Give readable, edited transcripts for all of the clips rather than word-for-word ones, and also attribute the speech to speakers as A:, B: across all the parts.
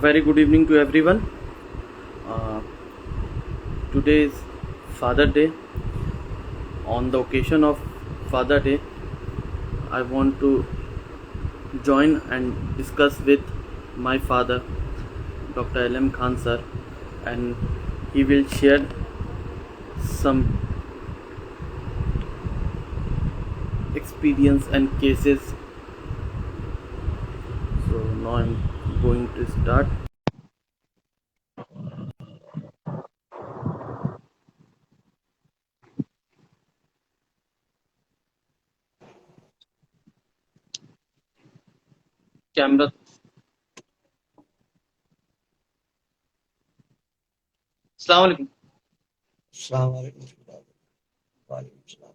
A: very good evening to everyone. Uh, Today is Father Day. On the occasion of Father Day, I want to join and discuss with my father, Dr. L.M. Khan sir, and he will share some experience and cases. So now I'm going to start. Camera. Assalamu alaikum.
B: अस्सलाम वालेकुम। वालेकुम सलाम।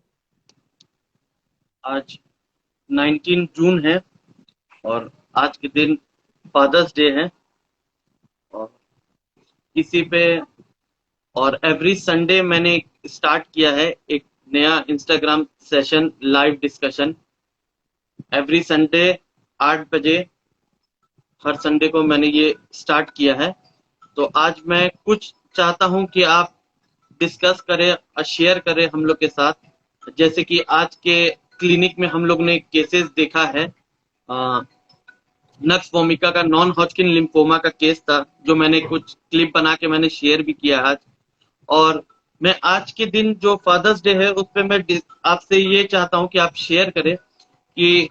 A: आज 19 जून है और आज के दिन फादर्स डे है और इसी पे और एवरी संडे मैंने स्टार्ट किया है एक नया Instagram session live discussion every Sunday 8 बजे हर संडे को मैंने ये स्टार्ट किया है। तो आज मैं कुछ चाहता हूं कि आप डिस्कस करें और शेयर करें हम लोग के साथ। जैसे कि आज के क्लिनिक में हम लोग ने केसेस देखा है। नक्स वोमिका का नॉन हॉजकिन लिम्फोमा का केस था जो मैंने कुछ क्लिप बना के मैंने शेयर भी किया आज। और मैं आज के दिन जो फादर्स डे है उस पे मैं आपसे ये चाहता हूं कि आप शेयर करें कि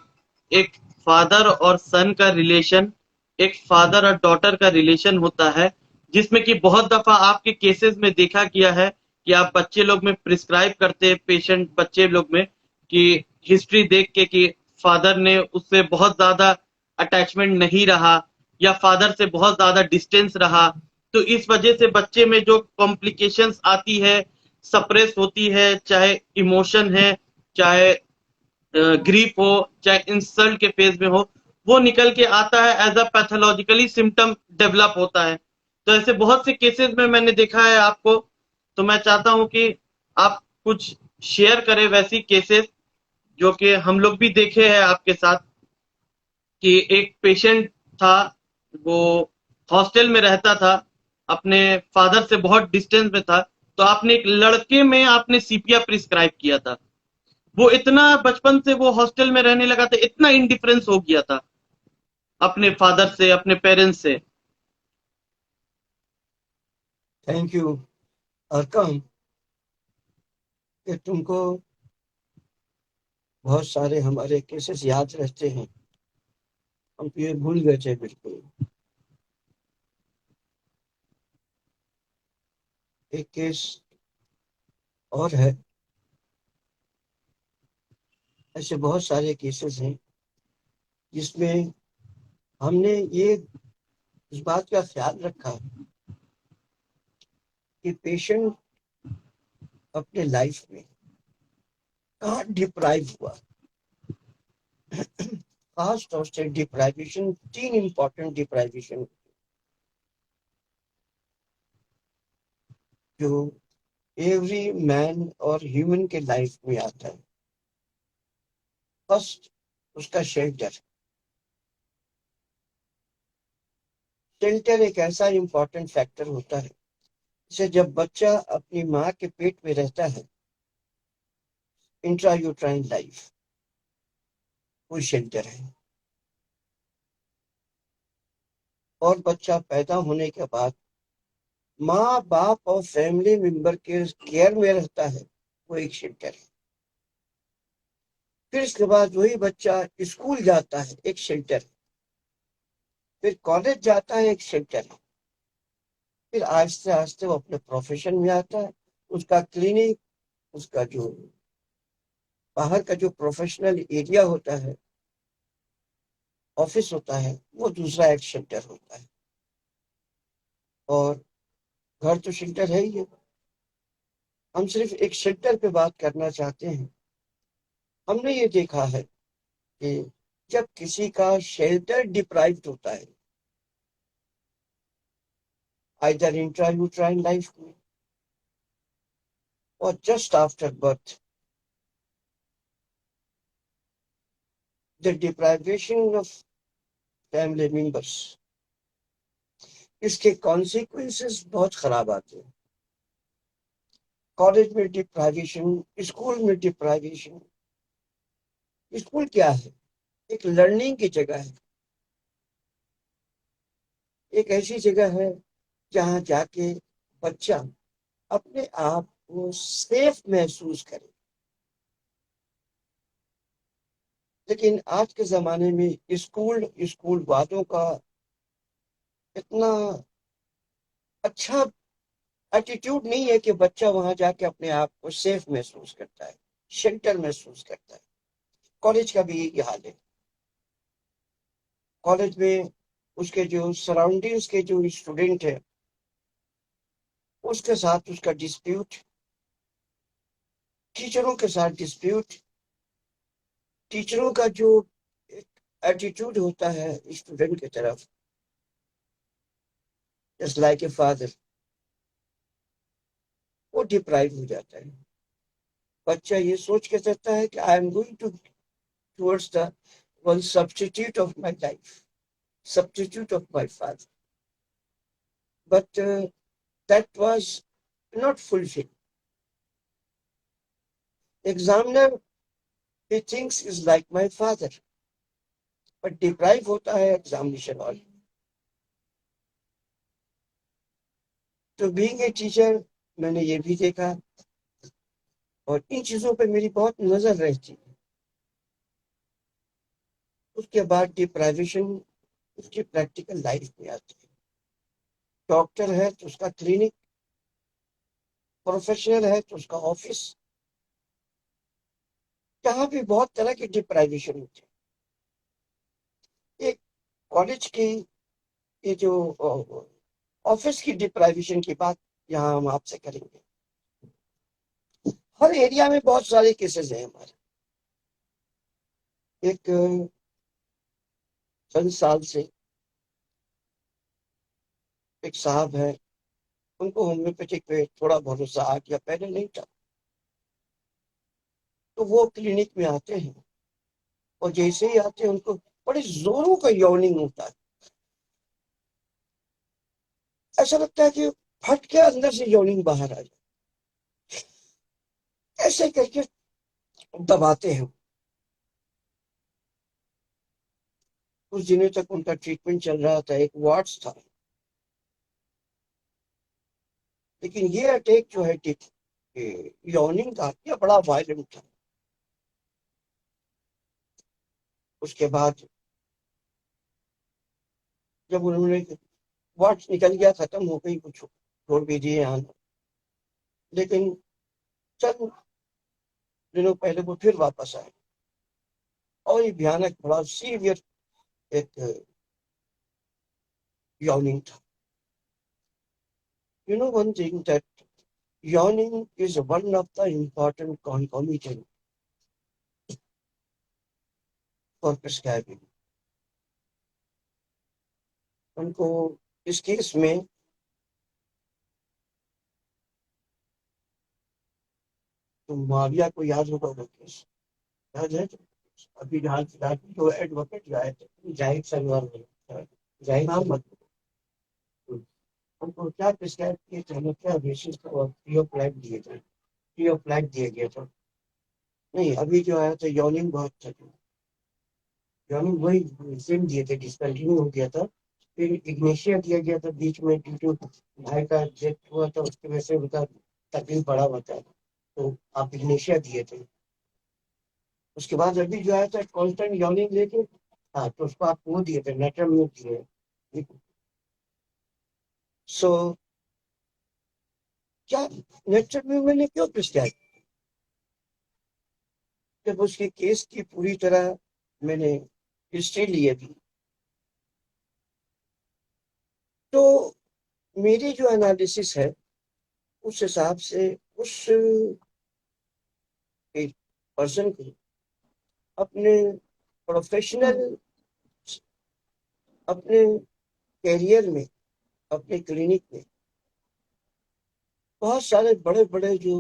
A: एक फादर और सन का रिलेशन, एक फादर और डॉटर का रिलेशन होता है जिसमें कि बहुत दफा आपके केसेस में देखा गया है कि आप बच्चे लोग में प्रिस्क्राइब करते हैं, पेशेंट बच्चे लोग में कि हिस्ट्री देख के कि फादर ने उससे बहुत ज्यादा अटैचमेंट नहीं रहा या फादर से बहुत ज्यादा डिस्टेंस रहा। तो इस वजह से बच्चे में जो कॉम्प्लिकेशंस आती है, सप्रेस होती है, चाहे इमोशन है, चाहे ग्रीफ हो, चाहे इंसल्ट के फेज में हो, वो निकल के आता है as a pathologically symptom develop होता है। तो ऐसे बहुत से केसेस में मैंने देखा है आपको। तो मैं चाहता हूं कि आप कुछ शेयर करें वैसी केसेस जो कि हम लोग भी देखे हैं आपके साथ कि एक पेशेंट था, वो हॉस्टल में रहता था, अपने फादर से बहुत डिस्टेंस में था। तो आपने एक लड़के में आपने सीपिया प्रिस्क्राइब किया था। वो इतना बचपन से वो हॉस्टल में रहने लगा था, इतना इंडिफरेंस हो गया था अपने फादर से, अपने पेरेंट्स से।
B: थैंक यू अरकम कि तुमको बहुत सारे हमारे केसेस याद रहते हैं। हम तो ये भूल गए थे बिल्कुल। एक केस और है, ऐसे बहुत सारे केसेस हैं जिसमें हमने ये इस बात का ख्याल रखा कि पेशेंट अपने लाइफ में कहाँ डिप्राइव हुआ। खास तौर से डिप्राइवेशन, 3 इंपॉर्टेंट डिप्राइवेशन जो एवरी मैन और ह्यूमन के लाइफ में आता है। फर्स्ट, उसका शेल्टर। शेल्टर एक ऐसा इंपॉर्टेंट फैक्टर होता है जैसे जब बच्चा अपनी माँ के पेट में रहता है, इंट्रायूट्राइन लाइफ वो शेल्टर है। और बच्चा पैदा होने के बाद माँ बाप और फैमिली मेंबर के केयर में रहता है, वो एक शेल्टर है। फिर इसके बाद वही बच्चा स्कूल जाता है, एक शेल्टर है। फिर कॉलेज जाता है, एक शेल्टर है। फिर आहिस्ते आहिस्ते वो अपने प्रोफेशन में आता है, उसका क्लिनिक, उसका जो बाहर का जो प्रोफेशनल एरिया होता है, ऑफिस होता है, वो दूसरा एक शेल्टर होता है। और घर तो शेल्टर है ही है। हम सिर्फ एक शेल्टर पे बात करना चाहते हैं। हमने ये देखा है कि जब किसी का शेल्टर डिप्राइव्ड होता है, आइदर इंट्रायूट्राइन लाइफ में और just after birth, the deprivation of family members इसके कॉन्सिक्वेंसेस बहुत खराब आते हैं। कॉलेज में डिप्राइवेशन, स्कूल में डिप्राइवेशन। स्कूल क्या है? एक लर्निंग की जगह है, एक ऐसी जगह है जहां जाके बच्चा अपने आप को सेफ महसूस करे। लेकिन आज के जमाने में स्कूल वालों का इतना अच्छा एटीट्यूड नहीं है कि बच्चा वहां जाके अपने आप को सेफ महसूस करता है, शेल्टर महसूस करता है। कॉलेज का भी यही हाल है। कॉलेज में उसके जो सराउंडिंग्स के जो स्टूडेंट है, उसके साथ उसका डिस्प्यूट, टीचरों के साथ डिस्प्यूट, टीचरों का जो एटीट्यूड होता है स्टूडेंट की तरफ, जस्ट लाइक ए फादर, वो डिप्राइव हो जाता है। बच्चा ये सोच के चलता है कि I am going to towards the one substitute of my life, substitute of my father. But that was not fulfilled. Examiner, he thinks is like my father, but deprive होता है एग्जामिनेशन हॉल। तो being a teacher मैंने ये भी देखा, और इन चीजों पे मेरी बहुत नजर रहती है। उसके बाद डिप्राइवेशन उसकी प्रैक्टिकल लाइफ में आती है। डॉक्टर है तो उसका क्लिनिक, प्रोफेशनल है तो उसका ऑफिस, यहाँ भी बहुत तरह की डिप्राइवेशन होती है। एक कॉलेज की ये जो ऑफिस की डिप्राइवेशन की बात यहाँ हम आपसे करेंगे। हर एरिया में बहुत सारे केसेस हैं हमारे। एक चंद साल से एक साहब है, उनको होम्योपैथिक पे थोड़ा भरोसा आ गया, पहले नहीं था। तो वो क्लिनिक में आते हैं, और जैसे ही आते हैं उनको बड़े जोरों का यॉर्निंग होता है। ऐसा लगता है कि फट के अंदर से यॉर्निंग बाहर आ जाए, ऐसे करके दबाते हैं। कुछ दिनों तक उनका ट्रीटमेंट चल रहा था, एक वार्ड्स था। लेकिन ये अटैक जो है यॉर्निंग का, ये बड़ा वायलेंट था। उसके बाद जब उन्होंने वार्ड्स निकल गया, खत्म हो गई, कुछ छोड़ भी दिए आना। लेकिन चंद दिनों पहले वो फिर वापस आए, और ये भयानक बड़ा सीवियर एक yawning था। You know one thing, that yawning is one of the important concomitant for prescribing. उनको इस केस में तो माविया को याद होगा वो केस, याद है? अभी जहाँ जो एडवोकेट आए थे, जाहिद सरवर, जाहिद अहमद, उनको क्या प्रिस्क्राइब किए थे, हमें क्या बेसिस पर फ्री ऑफ लाइफ दिए थे, फ्री ऑफ लाइफ दिया गया था। नहीं, अभी जो आया था यॉर्निंग बहुत था, यॉर्निंग वही सेम दिए थे, डिसकंटिन्यू हो गया था। फिर इग्नेशिया दिया गया था बीच में, ड्यू टू भाई का डेथ हुआ था, उसकी वजह से उनका तकलीफ बड़ा हुआ था, तो आप इग्नेशिया दिए थे। उसके बाद अभी जो आया था कॉन्स्टेंट यॉर्निंग लेके, हाँ, तो उसको आप वो दिए थे, नेट्रम्यूट दिए। सो क्या नेट्रम्यूट मैंने क्यों प्रिस्क्राइब? जब उसके केस की पूरी तरह मैंने हिस्ट्री ली अभी, तो मेरी जो एनालिसिस है उस हिसाब से उस पर्सन को अपने प्रोफेशनल, अपने करियर में, अपने क्लिनिक में बहुत सारे बड़े बड़े जो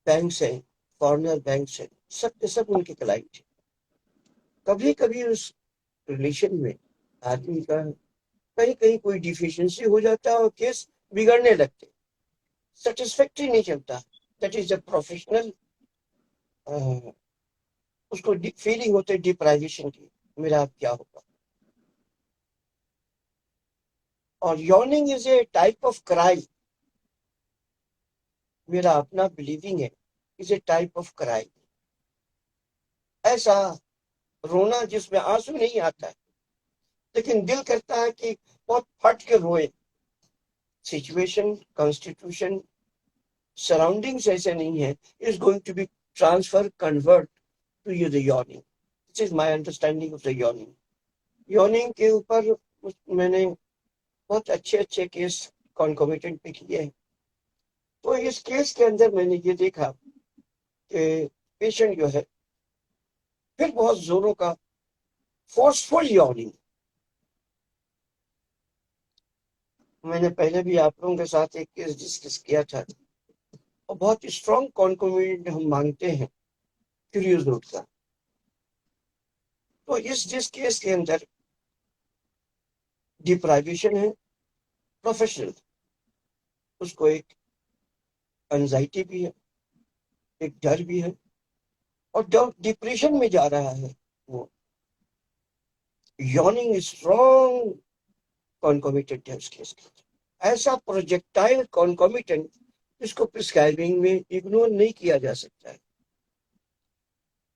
B: बैंक्स हैं, फॉरेनर बैंक्स हैं, सब के सब उनके क्लाइंट हैं। कभी कभी उस रिलेशन में आदमी का कहीं कहीं कोई डिफिशियंसी हो जाता है और केस बिगड़ने लगते, सेटिस्फैक्ट्री नहीं चलता। दैट इज अ प्रोफेशनल, उसको फीलिंग होती है डिप्राइवेशन की, मेरा अब क्या होगा। और yawning is a type of cry, मेरा अपना बिलीविंग है, is a type of cry. ऐसा रोना जिसमें आंसू नहीं आता है, लेकिन दिल करता है कि बहुत फट के रोए। सिचुएशन, कॉन्स्टिट्यूशन, सराउंडिंग्स ऐसे नहीं है, is going to be transfer convert to you the yearning. This is my understanding of the yearning. Yearning के ऊपर मैंने बहुत अच्छे अच्छे केस कॉन्कोमिटेंट पे किए हैं। तो इस केस के अंदर मैंने ये देखा कि पेशेंट जो है फिर बहुत जोरों का फोर्सफुल यॉर्निंग। मैंने पहले भी आप लोगों के साथ एक केस डिस्कस किया था, और बहुत स्ट्रॉन्ग कॉन्कोमिटेंट हम मांगते हैं क्यूरियस रूट का। तो इस जिस केस के अंदर डिप्राइवेशन है प्रोफेशनल, उसको एक एंजाइटी भी है, एक डर भी है, और जब डिप्रेशन में जा रहा है वो, यॉर्निंग स्ट्रॉन्ग कॉन्कोमिटेंट है उस केस के अंदर। ऐसा प्रोजेक्टाइल कॉन्कोमिटेंट इसको प्रिस्क्राइबिंग में इग्नोर नहीं किया जा सकता है।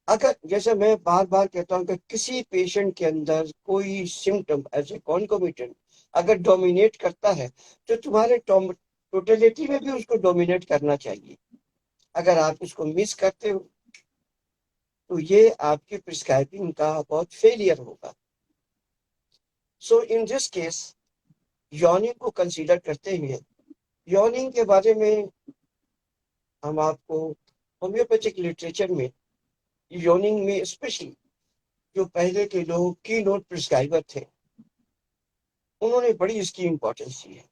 B: अगर जैसे मैं बार बार कहता हूं कि किसी पेशेंट के अंदर कोई सिम्टम एज ए कॉन्कोमिटेंट अगर डोमिनेट करता है, तो तुम्हारे टोटलिटी में भी उसको डोमिनेट करना चाहिए। अगर आप उसको मिस करते हो, तो ये आपकी प्रिस्क्राइबिंग का बहुत फेलियर होगा। सो इन दिस केस यॉर्निंग को कंसीडर करते हुए, यॉर्निंग के बारे में हम आपको होम्योपैथिक लिटरेचर में यॉर्निंग में स्पेशली जो पहले के लोग की नोट प्रिस्क्राइबर थे, उन्होंने बड़ी इसकी इंपॉर्टेंस दी है।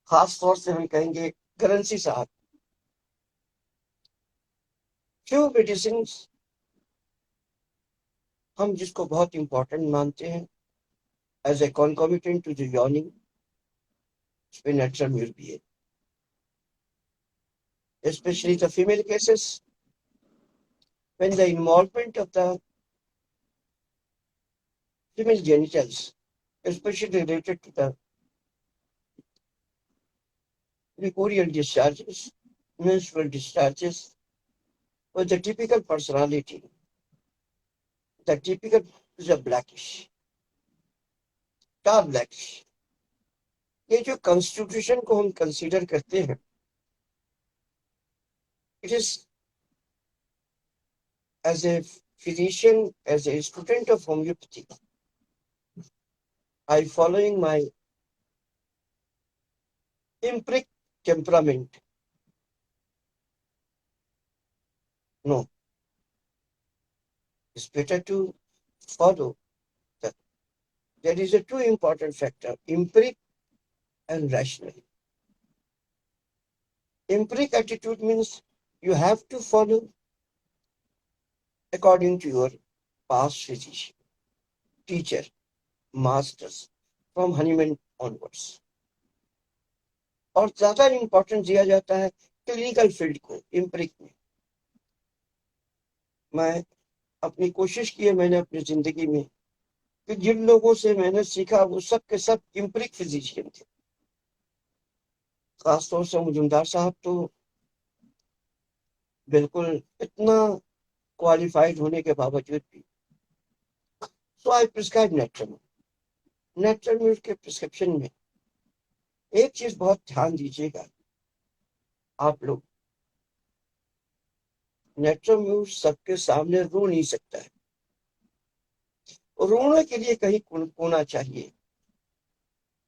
B: खास तौर से हम कहेंगे करेंसी साहब। फ्यू मेडिसिन हम जिसको बहुत इंपॉर्टेंट मानते हैं as a concomitant to the yearning, स्पिनेट्रम भी है, especially the female cases when the involvement of the female genitals, especially related to the precordial discharges, menstrual discharges, or the typical personality, the typical is a blackish, dark blackish. ये जो constitution को हम consider करते हैं, it is as a physician, as a student of homeopathy, I following my empiric temperament. No, it's better to follow that. There is a two important factor, empiric and rational. Empiric attitude means you have to follow according to your past physician, teacher, masters from Hahnemann onwards. और ज्यादा importance दिया जाता है clinical field को एम्पिरिक में। मैं अपनी कोशिश की है, मैंने अपनी जिंदगी में कि जिन लोगों से मैंने सीखा वो सब के सब एम्पिरिक फिजिशियन थे। खासतौर से मुजुमदार साहब तो बिल्कुल इतना क्वालिफाइड होने के बावजूद भी। सो आई प्रिस्क्राइब नेट्रम। नेट्रम के प्रिस्क्रिप्शन में एक चीज बहुत ध्यान दीजिएगा आप लोग, नेट्रोम्यूट सबके सामने रो नहीं सकता है। रोने के लिए कहीं कोना चाहिए,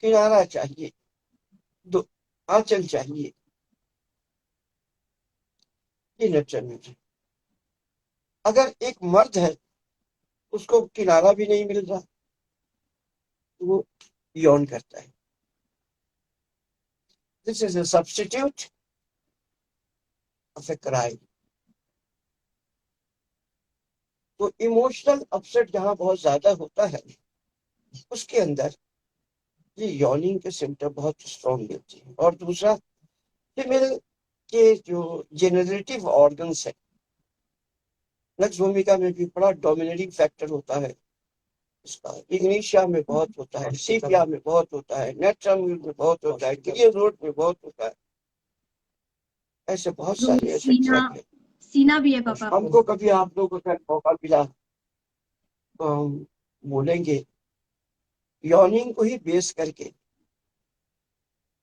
B: किनारा चाहिए, दो आंचल चाहिए। ये नेट्रोम्यूट है। अगर एक मर्द है उसको किनारा भी नहीं मिल रहा, तो वो यौन करता है। This is a substitute of a crime. तो इमोशनल अपसेट जहां बहुत ज्यादा होता है, उसके अंदर ये यॉर्निंग के सिम्टम बहुत स्ट्रॉन्ग मिलती है। और दूसरा, फीमेल के जो जेनरेटिव ऑर्गन्स है, लक्ष्य भूमिका में भी बड़ा डोमिनेटिंग फैक्टर होता है इसका। इग्निशिया में बहुत होता है, सीपिया में बहुत होता है, नेट्रम में बहुत होता है, क्लियर रोड में बहुत होता है। ऐसे बहुत
C: तो
B: सारे ऐसे ट्रैक है।
C: सीना भी है पापा।
B: हमको कभी आप लोगों का मौका मिला तो हम बोलेंगे, यॉर्निंग को ही बेस करके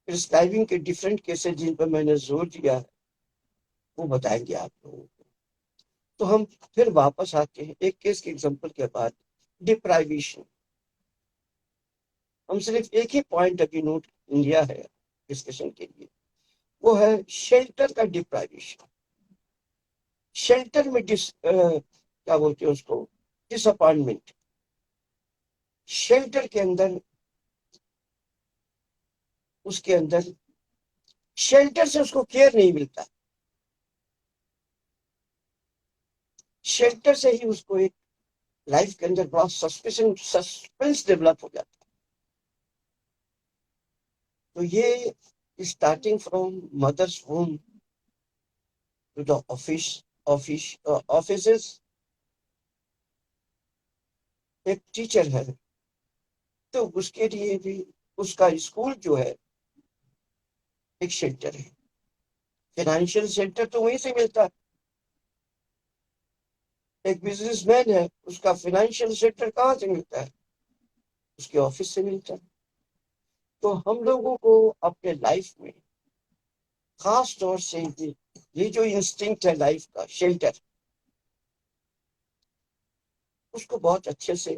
B: प्रिस्क्राइबिंग के डिफरेंट केसेस जिन पर मैंने जोर दिया है वो बताएंगे आप लोगों को। तो हम फिर वापस आते हैं एक केस के एग्जांपल के बाद, डिप्राइवेशन। हम सिर्फ एक ही पॉइंट अभी नोट लिया है डिस्कशन के लिए, वो है शेल्टर का डिप्राइवेशन। शेल्टर में क्या बोलते हैं उसको, डिसअपॉइंटमेंट। शेल्टर के अंदर, उसके अंदर शेल्टर से उसको केयर नहीं मिलता, शेल्टर से ही उसको एक लाइफ के अंदर बड़ा सस्पेंस डेवलप हो जाता है। तो ये starting from mother's home to the offices. एक टीचर है तो उसके लिए भी उसका स्कूल जो है एक शेल्टर है। फाइनेंशियल शेल्टर तो वहीं से मिलता है। एक बिजनेसमैन है, उसका फाइनेंशियल शेल्टर कहाँ से मिलता है? उसके ऑफिस से मिलता है। तो हम लोगों को अपने लाइफ में खास तौर से ये जो इंस्टिंक्ट है लाइफ का, शेल्टर, उसको बहुत अच्छे से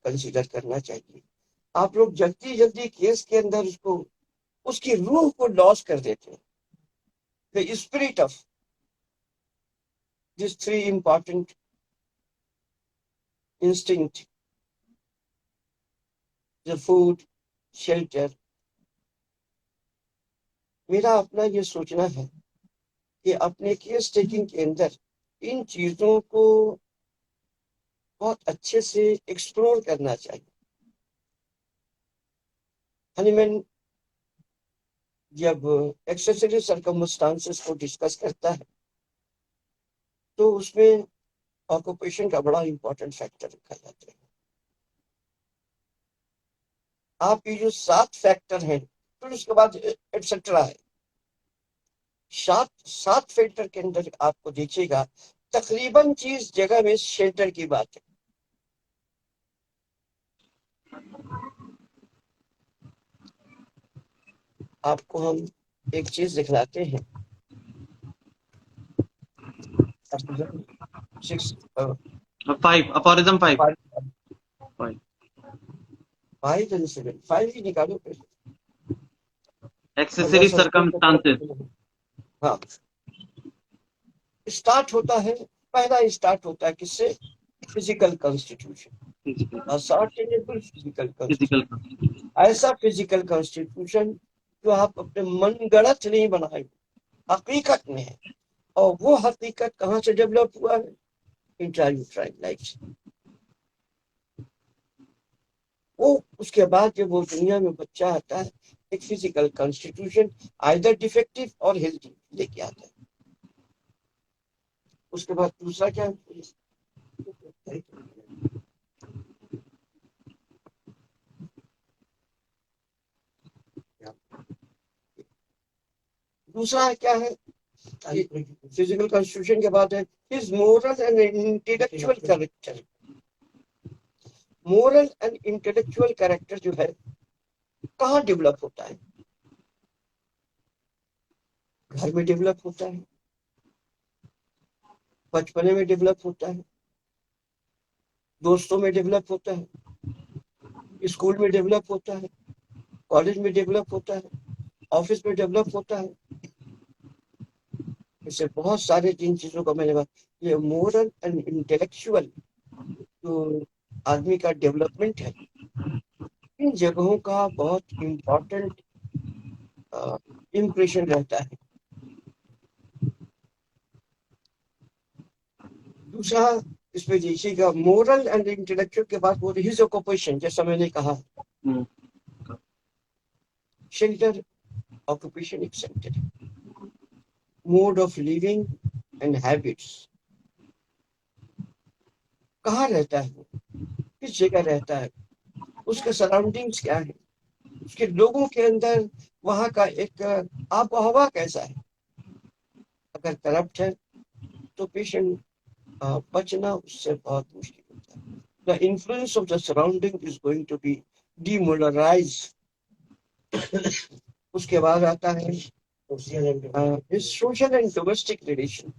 B: कंसीडर करना चाहिए। आप लोग जल्दी जल्दी केस के अंदर उसको, उसकी रूह को लॉस कर देते हैं। The spirit of this three important instinct, the food, shelter. मेरा अपना ये सोचना है कि अपने केस टेकिंग के अंदर इन चीजों को बहुत अच्छे से एक्सप्लोर करना चाहिए। हनीमैन जब एक्सेसरी सर्कमस्टांसेस को डिस्कस करता है तो उसमें ऑक्यूपेशन का बड़ा इंपॉर्टेंट फैक्टर रखा जाता है। आप ये जो 7 फैक्टर हैं, फिर उसके बाद एटसेट्रा है, 7 फैक्टर के अंदर आपको देखिएगा तकरीबन चीज जगह में शेल्टर की बात है। आपको हम एक चीज दिखलाते हैं। 6
A: 5 अपॉरिज्म 5
B: 5 एंड 7, 5 ही निकालो पहले।
A: Accessory circumstances.
B: हाँ, स्टार्ट होता है, पहला स्टार्ट होता है किससे? Physical constitution. Ascertainable physical
A: physical
B: constitution, ऐसा फिजिकल कॉन्स्टिट्यूशन जो आप अपने मनगढ़ंत नहीं बनाए, हकीकत में है। और वो हकीकत कहाँ से डेवलप हुआ है? इंट्रायूट्राइन लाइफ से। वो उसके बाद जब वो दुनिया में बच्चा आता है, एक फिजिकल कॉन्स्टिट्यूशन आइदर डिफेक्टिव और हेल्थी लेके आता है। उसके बाद दूसरा क्या है? दूसरा क्या है? फिजिकल कॉन्स्टिट्यूशन के बाद है his moral and intellectual character. Moral and intellectual character जो है कहाँ डेवलप होता है? घर में डेवलप होता है, बचपने में डेवलप होता है, दोस्तों में डेवलप होता है, स्कूल में डेवलप होता है, कॉलेज में डेवलप होता है, ऑफिस में डेवलप होता है। इससे बहुत सारे जिन चीजों का मैंने बात, ये मोरल एंड इंटेलेक्चुअल जो आदमी का डेवलपमेंट है, इन जगहों का बहुत इम्पोर्टेंट इम्प्रेशन रहता है। दूसरा इसमें देखिएगा मोरल एंड इंटेलेक्चुअल के बाद वो हिज ऑक्यूपेशन, जैसा मैंने कहा शेल्टर ऑक्यूपेशन एक centre, mode of living and habits, कहाँ रहता है वो, किस जगह रहता है, उसके सराउंडिंग्स क्या है, उसके लोगों के अंदर वहां का एक आबोहवा कैसा है। अगर करप्ट है तो पेशेंट बचना उससे बहुत मुश्किल होता है। The influence of the surrounding is going to be demoralize. उसके बाद आता है सोशल एंड डोमेस्टिक रिलेशन।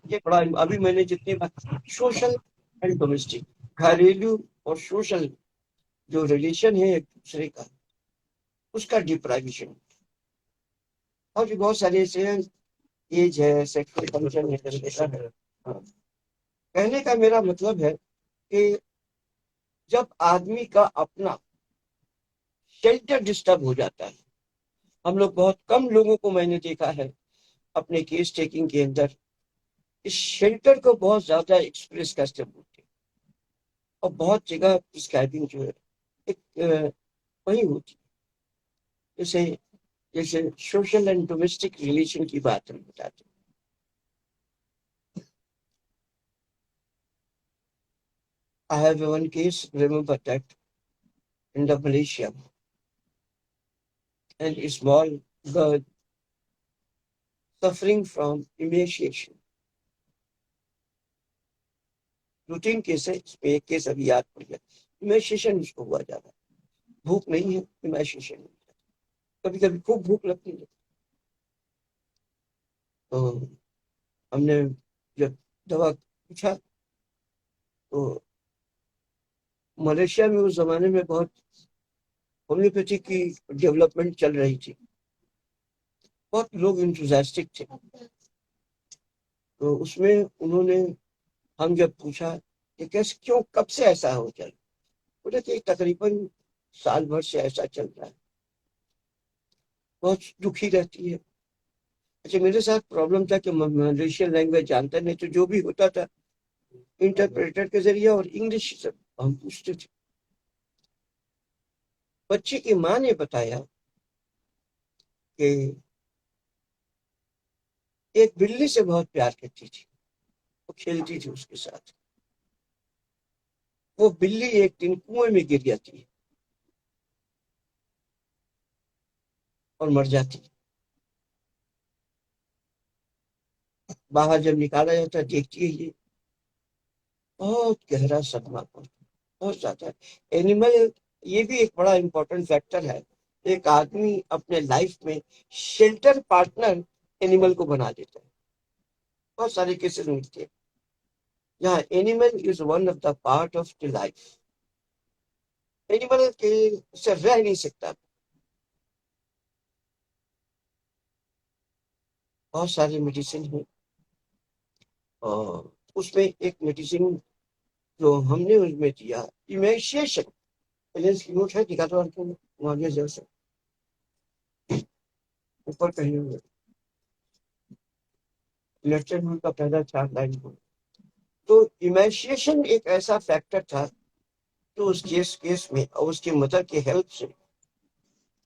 B: ये बड़ा, अभी मैंने जितनी बात सोशल एंड डोमेस्टिक, घरेलू और सोशल जो रिलेशन है एक दूसरे का, उसका डिप्राइवेशन। और भी बहुत सारे ऐसे एज है, सेक्सुअल फंक्शन है। हाँ। कहने का मेरा मतलब है कि जब आदमी का अपना शेल्टर डिस्टर्ब हो जाता है, हम लोग बहुत कम लोगों को मैंने देखा है अपने केस टेकिंग के अंदर इस शेल्टर को बहुत ज्यादा एक्सप्रेस करते बोलते हैं। और बहुत जगह प्रिस्क्राइबिंग जो है एक वही होती है, जैसे जैसे सोशल एंड डोमेस्टिक रिलेशन की बात हम बताते हैं। I have one case, remember that, in the Malaysia, and a small girl suffering from emaciation. Routine case है, इसमें एक केस अभी याद पड़ गया। इमेशिएशन उसको हुआ ज्यादा, भूख नहीं है, इमेशिएशन। कभी कभी खूब भूख लगती है, तो हमने जब दवा पूछा तो मलेशिया में उस जमाने में बहुत होम्योपैथी की डेवलपमेंट चल रही थी, बहुत लोग इंथुजियास्टिक थे। तो उसमें उन्होंने, हम जब पूछा कि कैसे, क्यों, कब से ऐसा हो चल, बोले कि तकरीबन साल भर से ऐसा चल रहा है, बहुत दुखी रहती है। अच्छा, मेरे साथ प्रॉब्लम था कि मलेशियन लैंग्वेज जानता नहीं, तो जो भी होता था इंटरप्रेटर के जरिए और इंग्लिश से हम पूछते थे। बच्चे की माँ ने बताया कि एक बिल्ली से बहुत प्यार करती थी, वो खेलती थी उसके साथ। वो बिल्ली एक दिन कुएं में गिर जाती है और मर जाती है। बाहर जब निकाला जाता है, देखती है ये, बहुत गहरा सदमा पड़ता, बहुत ज्यादा। एनिमल, ये भी एक बड़ा इंपॉर्टेंट फैक्टर है। एक आदमी अपने लाइफ में शेल्टर पार्टनर एनिमल को बना देता है। बहुत सारे केसेस मिलते हैं जहाँ animal is one of the part of the life. Animal के से रह नहीं सकता। बहुत सारी मेडिसिन है, और उसमें एक मेडिसिन जो हमने उसमें दिया, इमेशिएशन, की नोट है, दिखा दो आपको आगे जैसे ऊपर कहीं हुए लेक्चर में का पहला 4 लाइन हो। तो इमेशिएशन एक ऐसा फैक्टर था, तो उस केस में और उसकी मदर की हेल्प से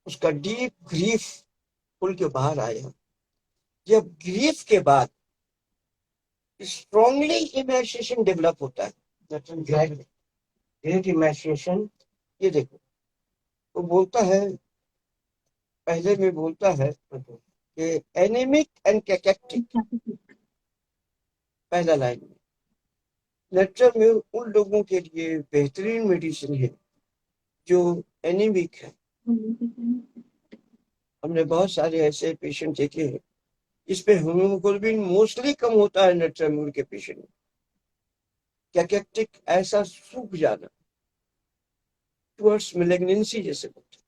B: उसका डीप ग्रीफ खुल के बाहर आया। जब ग्रीफ के बाद स्ट्रॉन्गली इमेजिनेशन डेवलप होता है, ग्रेट इमेजिनेशन। ये देखो, वो बोलता है, पहले में बोलता है कि एनीमिक एंड कैकेक्टिक, पहला लाइन में नेचर में उन लोगों के लिए बेहतरीन मेडिसिन है जो एनीमिक है। हमने बहुत सारे ऐसे पेशेंट देखे हैं जिसपे हीमोग्लोबिन मोस्टली कम होता है नेट्राम्यूर के पेशेंट में। कैकेक्टिक ऐसा सूख जाना टुवर्ड्स मेलिग्नेंसी जैसे होता है।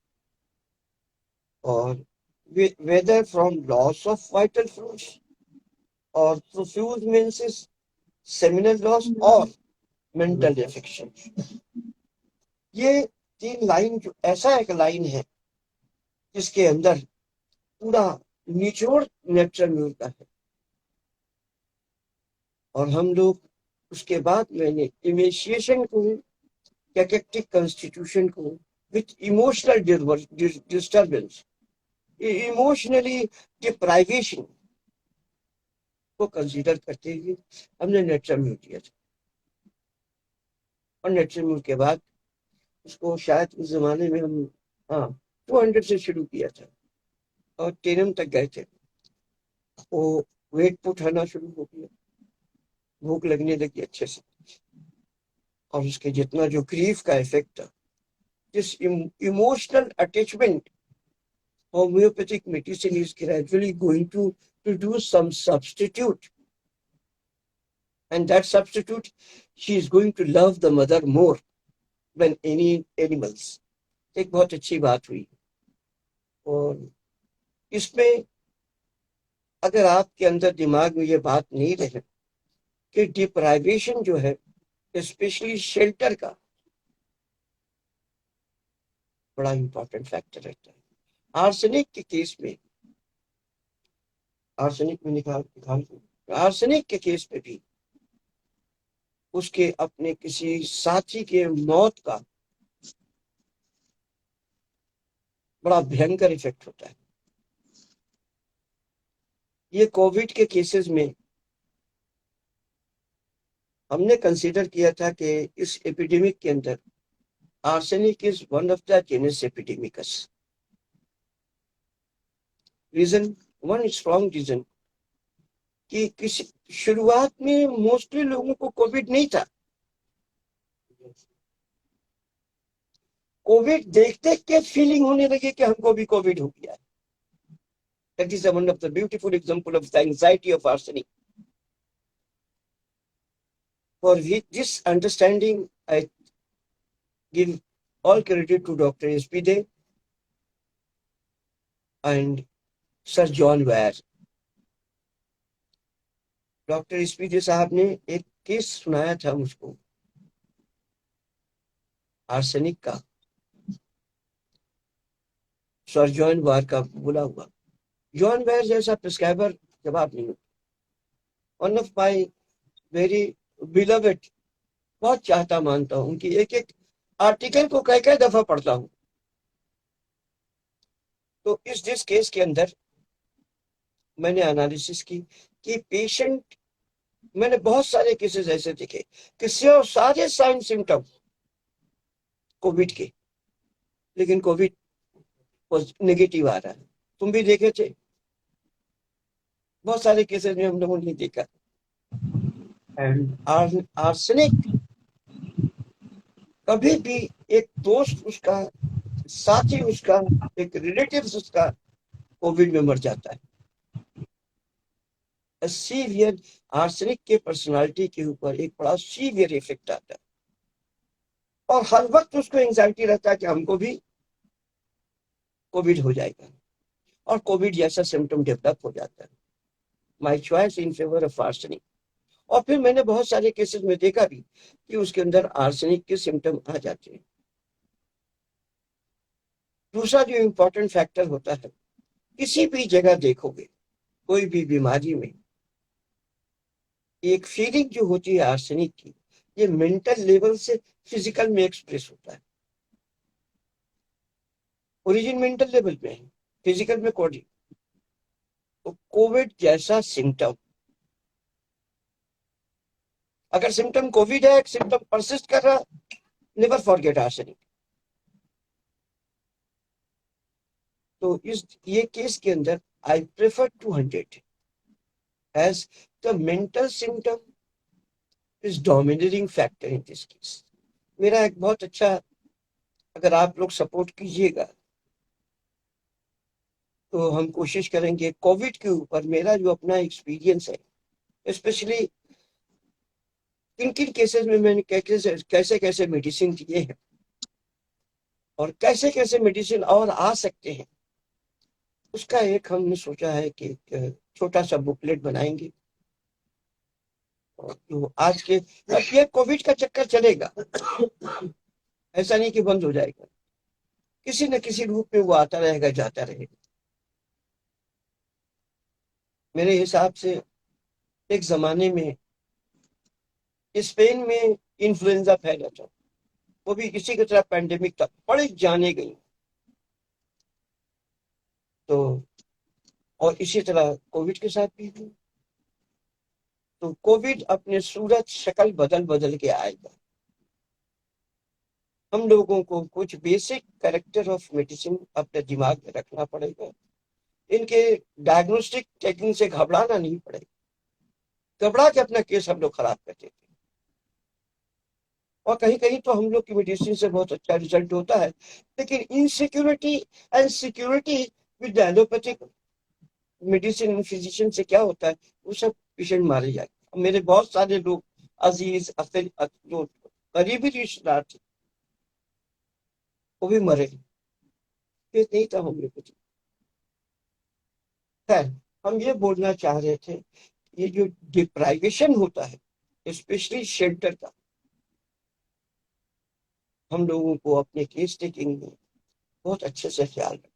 B: और whether from loss of vital fluids और प्रोफ्यूज मेंसेस, सेमिनल लॉस और मेंटल एफेक्शन। ये 3 लाइन जो ऐसा एक लाइन है जिसके अंदर पूरा निचोड़ नेचुरल का है। और हम लोग उसके बाद मैंने इमेशिएशन को, कैकेक्टिक कॉन्स्टिट्यूशन को with emotional disturbance, emotionally deprivation को कंसीडर करते हुए हमने नेट्राम्यूल दिया था। और नेट्राम्यूल के बाद उसको शायद उस जमाने में हम 200 से शुरू किया था और 10 तक गए थे। वो वेट पुट होना शुरू हो गया, भूख लगने लगी अच्छे से, और उसके जितना जो ग्रीफ का इफेक्ट था, जिस emotional attachment, homeopathic medicine is gradually going to produce some substitute, and that substitute, she is going to love the mother more than any animals. एक बहुत अच्छी बात हुई। और इसमें अगर आपके अंदर दिमाग में ये बात नहीं रहे कि डिप्राइवेशन जो है, स्पेशली शेल्टर का, बड़ा इंपॉर्टेंट फैक्टर रहता है। आर्सेनिक के केस में, आर्सेनिक में आर्सेनिक के केस में भी उसके अपने किसी साथी के मौत का बड़ा भयंकर इफेक्ट होता है। ये कोविड के केसेस में हमने कंसीडर किया था कि इस एपिडेमिक के अंदर arsenic is one of the genus epidemicus. Reason, one strong reason कि किसी शुरुआत में मोस्टली लोगों को कोविड नहीं था। कोविड देखते के फीलिंग होने लगी कि हमको भी कोविड हो गया है। That is one of the beautiful example of the anxiety of arsenic. For this understanding, I give all credit to Dr. S.P. Day and Sir John Ware. Doctor SP day साहब ने एक case सुनाया था मुझको arsenic का, sir John वार का बोला हुआ। जॉन वेयर जैसा प्रिस्क्राइबर जवाब नहीं होता। One of my very beloved, बहुत चाहता मानता हूं, उनकी एक एक आर्टिकल को कई कई दफा पढ़ता हूं। तो इस केस के अंदर मैंने एनालिसिस की कि पेशेंट, मैंने बहुत सारे केसेस ऐसे देखे कि सारे साइन सिम्टम कोविड के, लेकिन कोविड नेगेटिव आ रहा है। तुम भी देखे थे, बहुत सारे केसेस में हम लोगों ने देखा। एंड आर्सेनिक कभी भी एक दोस्त उसका, साथी उसका, एक रिलेटिव उसका कोविड में मर जाता है। सीवियर आर्सेनिक के पर्सनालिटी के ऊपर एक बड़ा सीवियर इफेक्ट आता है, और हर वक्त उसको एंजाइटी रहता है कि हमको भी कोविड हो जाएगा, और कोविड जैसा सिम्टम डेवलप हो जाता है। My choice in favour of arsenic. और फिर मैंने बहुत सारे केसेस में देखा भी कि उसके अंदर आर्सेनिक के सिम्टम आ जाते हैं। दूसरा जो इंपॉर्टेंट फैक्टर होता है, किसी भी जगह देखोगे, कोई भी बीमारी में एक फीलिंग जो होती है आर्सेनिक की, ये मेंटल लेवल से फिजिकल में एक्सप्रेस होता है। ओरिजिन मेंटल लेवल में है, फिजिकल में कोविड। तो कोविड जैसा सिम्टम, अगर सिम्टम कोविड है, सिम्टम परसिस्ट कर रहा, नेवर फॉरगेट आर्सेनिक। तो ये केस के अंदर I prefer 200 as the mental symptom is dominating factor in this case. मेरा एक बहुत अच्छा, अगर आप लोग सपोर्ट कीजिएगा तो हम कोशिश करेंगे कोविड के ऊपर मेरा जो अपना एक्सपीरियंस है, स्पेशली किन किन केसेस में मैंने कैसे कैसे मेडिसिन दिए हैं और कैसे कैसे मेडिसिन और आ सकते हैं, उसका एक हमने सोचा है कि छोटा सा बुकलेट बनाएंगे। तो आज के, अब ये कोविड का चक्कर चलेगा, ऐसा नहीं कि बंद हो जाएगा, किसी न किसी रूप में वो आता रहेगा, जाता रहेगा। मेरे हिसाब से एक जमाने में स्पेन में इन्फ्लुएंजा फैला था, वो भी किसी की तरह पैंडेमिक था, बड़ी जाने गई। तो और इसी तरह कोविड के साथ भी हुआ। तो कोविड अपने सूरत शक्ल बदल बदल के आएगा। हम लोगों को कुछ बेसिक कैरेक्टर ऑफ मेडिसिन अपने दिमाग में रखना पड़ेगा। इनके डायग्नोस्टिक टेक्निक से घबराना नहीं पड़ेगा। घबरा के अपना केस हम लोग खराब करते थे, और कहीं कहीं तो हम लोग की मेडिसिन से बहुत अच्छा रिजल्ट होता है। लेकिन insecurity and security with allopathic medicine and physician से क्या होता है, वो सब पेशेंट मारे जाते। मेरे बहुत सारे लोग अजीज जो करीबी रिश्तेदार थे, वो भी मरे। ये नहीं था हम लोग कुछ। खैर, हम ये बोलना चाह रहे थे, ये जो डिप्राइवेशन होता है स्पेशली शेल्टर का, हम लोगों को अपने केस टेकिंग में बहुत अच्छे से ख्याल रखना।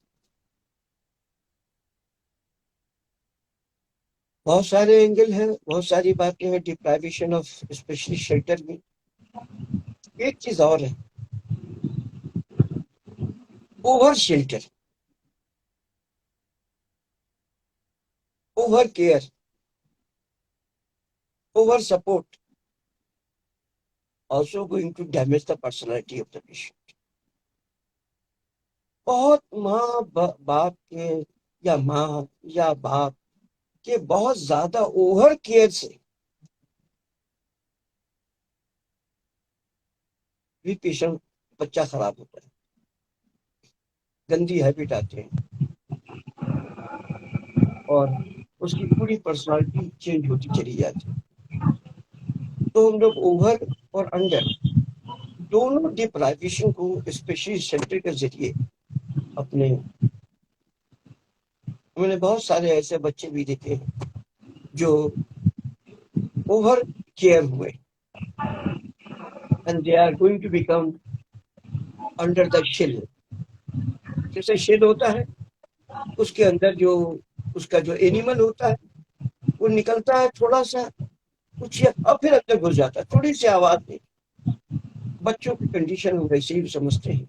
B: बहुत सारे एंगल हैं, बहुत सारी बातें हैं डिप्राइवेशन ऑफ स्पेशली शेल्टर में। एक चीज और है, over shelter, over care, over support also going to damage the personality of the patient. बहुत बाप के या माँ या बाप के बहुत ज्यादा ओवर केयर से भी पेशेंट बच्चा खराब होता है, गंदी हैबिट आते हैं, और उसकी पूरी पर्सनालिटी चेंज होती चली जाती है। तो हम लोग ओवर और अंडर दोनों डिप्राइवेशन को स्पेशली सेंटर के जरिए अपने, मैंने बहुत सारे ऐसे बच्चे भी देखे हैं जो ओवर केयर हुए and they are going to become under the shell. जैसे शेल होता है, उसके अंदर जो उसका जो एनिमल होता है वो निकलता है थोड़ा सा कुछ, और फिर अंदर घुस जाता है, थोड़ी सी आवाज नहीं। बच्चों की कंडीशन हम वैसे ही समझते हैं।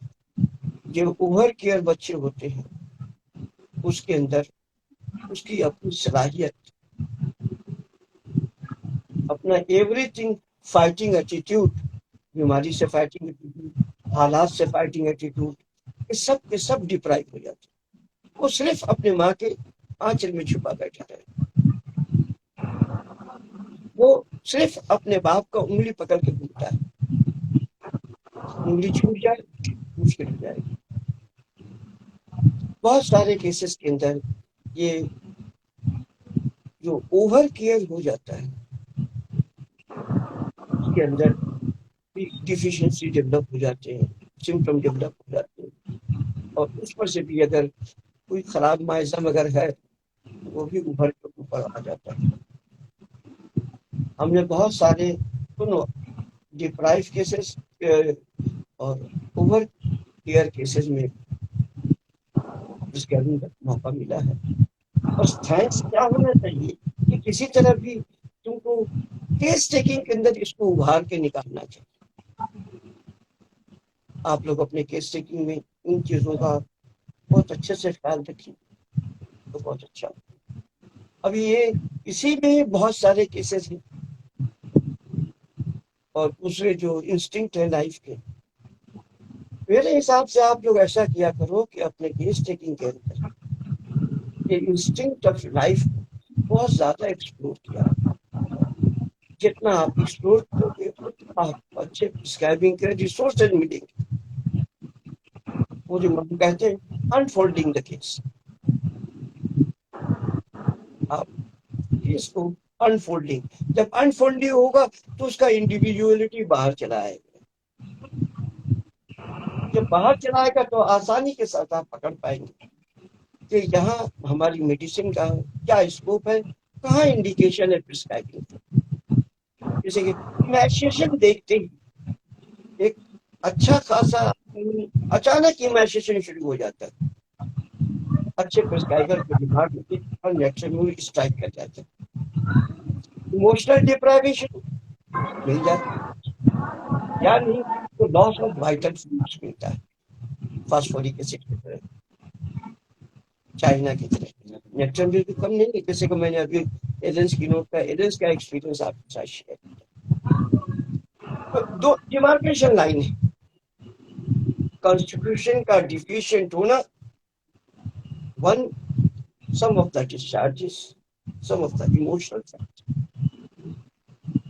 B: जो ओवर केयर बच्चे होते हैं, उसके अंदर उसकी अपनी सलाहियत, अपना एवरीथिंग, फाइटिंग एटीट्यूड, बीमारी से फाइटिंग एटीट्यूड, हालात से फाइटिंग एटीट्यूड, ये सब के सब डिप्राइव हो जाते हैं। वो सिर्फ अपने माँ के आंचल में छुपा बैठा है, वो सिर्फ अपने बाप का उंगली पकड़ के घूमता है। उंगली छूट जाए मुश्किल हो जाएगी। बहुत सारे केसेस के अंदर ये जो ओवर केयर हो जाता है, उसके अंदर डिफिशियंसी डेवलप हो जाते हैं, सिम्टम डेवलप हो जाते हैं, और उस पर से भी अगर कोई खराब माइजम अगर है तो वो भी उभर के ऊपर आ जाता है। हमने बहुत सारे सुनो डिप्राइव केसेस और ओवर केयर केसेस में डिस्कवरी का मौका मिला है। और थैंक्स क्या होना चाहिए कि किसी तरह भी तुमको केस टेकिंग के अंदर इसको उभार के निकालना चाहिए। आप लोग अपने केस टेकिंग में इन चीजों का बहुत अच्छे से ख्याल रखिए तो बहुत अच्छा। अभी ये इसी में बहुत सारे केसेस हैं, और दूसरे जो इंस्टिंक्ट है लाइफ के, मेरे हिसाब से आप लोग ऐसा किया करो कि अपने केस टेकिंग के अंदर ये इंस्टिंक्ट ऑफ लाइफ बहुत ज्यादा एक्सप्लोर किया। जितना आप एक्सप्लोर करोगे उतना आप अच्छे प्रिस्क्राइबिंग के रिसोर्सेज मिलेंगे। वो जो हम कहते हैं अनफोल्डिंग द केस, आप केस को अनफोल्डिंग, जब अनफोल्डिंग होगा तो उसका इंडिविजुअलिटी बाहर चला आएगा। जब बाहर चला आएगा तो आसानी के साथ आप पकड़ पाएंगे कि यहाँ हमारी मेडिसिन का क्या स्कोप है, कहाँ इंडिकेशन है प्रिस्क्राइबिंग। जैसे कि इमेजिनेशन देखते ही एक अच्छा खासा अचानक इमेजिनेशन शुरू हो जाता है, अच्छे प्रिस्क्राइबर के दिमाग में स्ट्राइक कर जाता है। इमोशनल डिप्राइवेशन, मिल जाता है या नहीं, तो लॉस ऑफ वाइटल फ्लूइड्स मिलता है, फास्फोरिक एसिड की तरह, चाइना की तरह। नेट्रम बिल्कुल कम नहीं है, जैसे कि मैंने अभी एलेंस की नोट का, एलेंस का एक्सपीरियंस आपके साथ शेयर किया। तो दो डिमार्केशन लाइन है, कॉन्स्टिट्यूशन का डिफिशिएंट होना, one, some of the discharges, some of the emotional factor.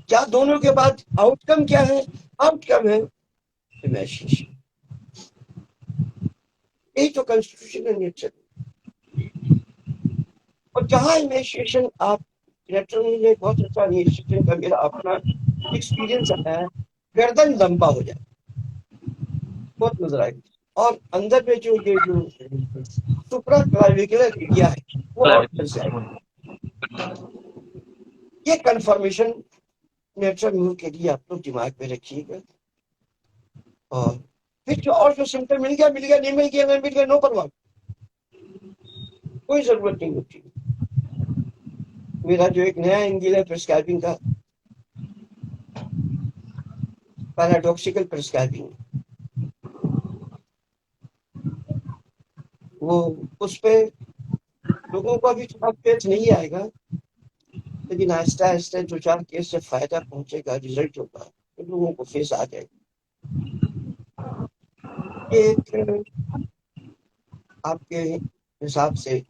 B: क्या दोनों के बाद आउटकम क्या है? आउटकम है इमेजिनेशन। यही तो कॉन्स्टिट्यूशन है नेचर। और जहां इमेजिनेशन, आप नेचुरल में बहुत अच्छा इमेजिनेशन का मेरा अपना एक्सपीरियंस आया है, गर्दन लंबा हो जाए, बहुत नजर आएगी। और अंदर में जो ये जो सुप्रा क्लाविकुलर एरिया है वो और फंस जाएगा। ये कंफर्मेशन नेचुरल म्यू के लिए आप लोग दिमाग में रखिएगा। और फिर जो सिम्टम मिल गया, नहीं मिल गया, नहीं मिल गया, नो परवाह, कोई जरूरत नहीं होती। मेरा जो एक नया एंगल है प्रिस्क्राइबिंग का, पैराडॉक्सिकल प्रिस्क्राइबिंग, वो उस पे लोगों को अभी थोड़ा पेच नहीं आएगा, लेकिन आहिस्ता आहिस्ता दो चार केस से फायदा पहुंचेगा, रिजल्ट होगा, तो लोगों को फेस आ जाएगा। एक आपके हिसाब से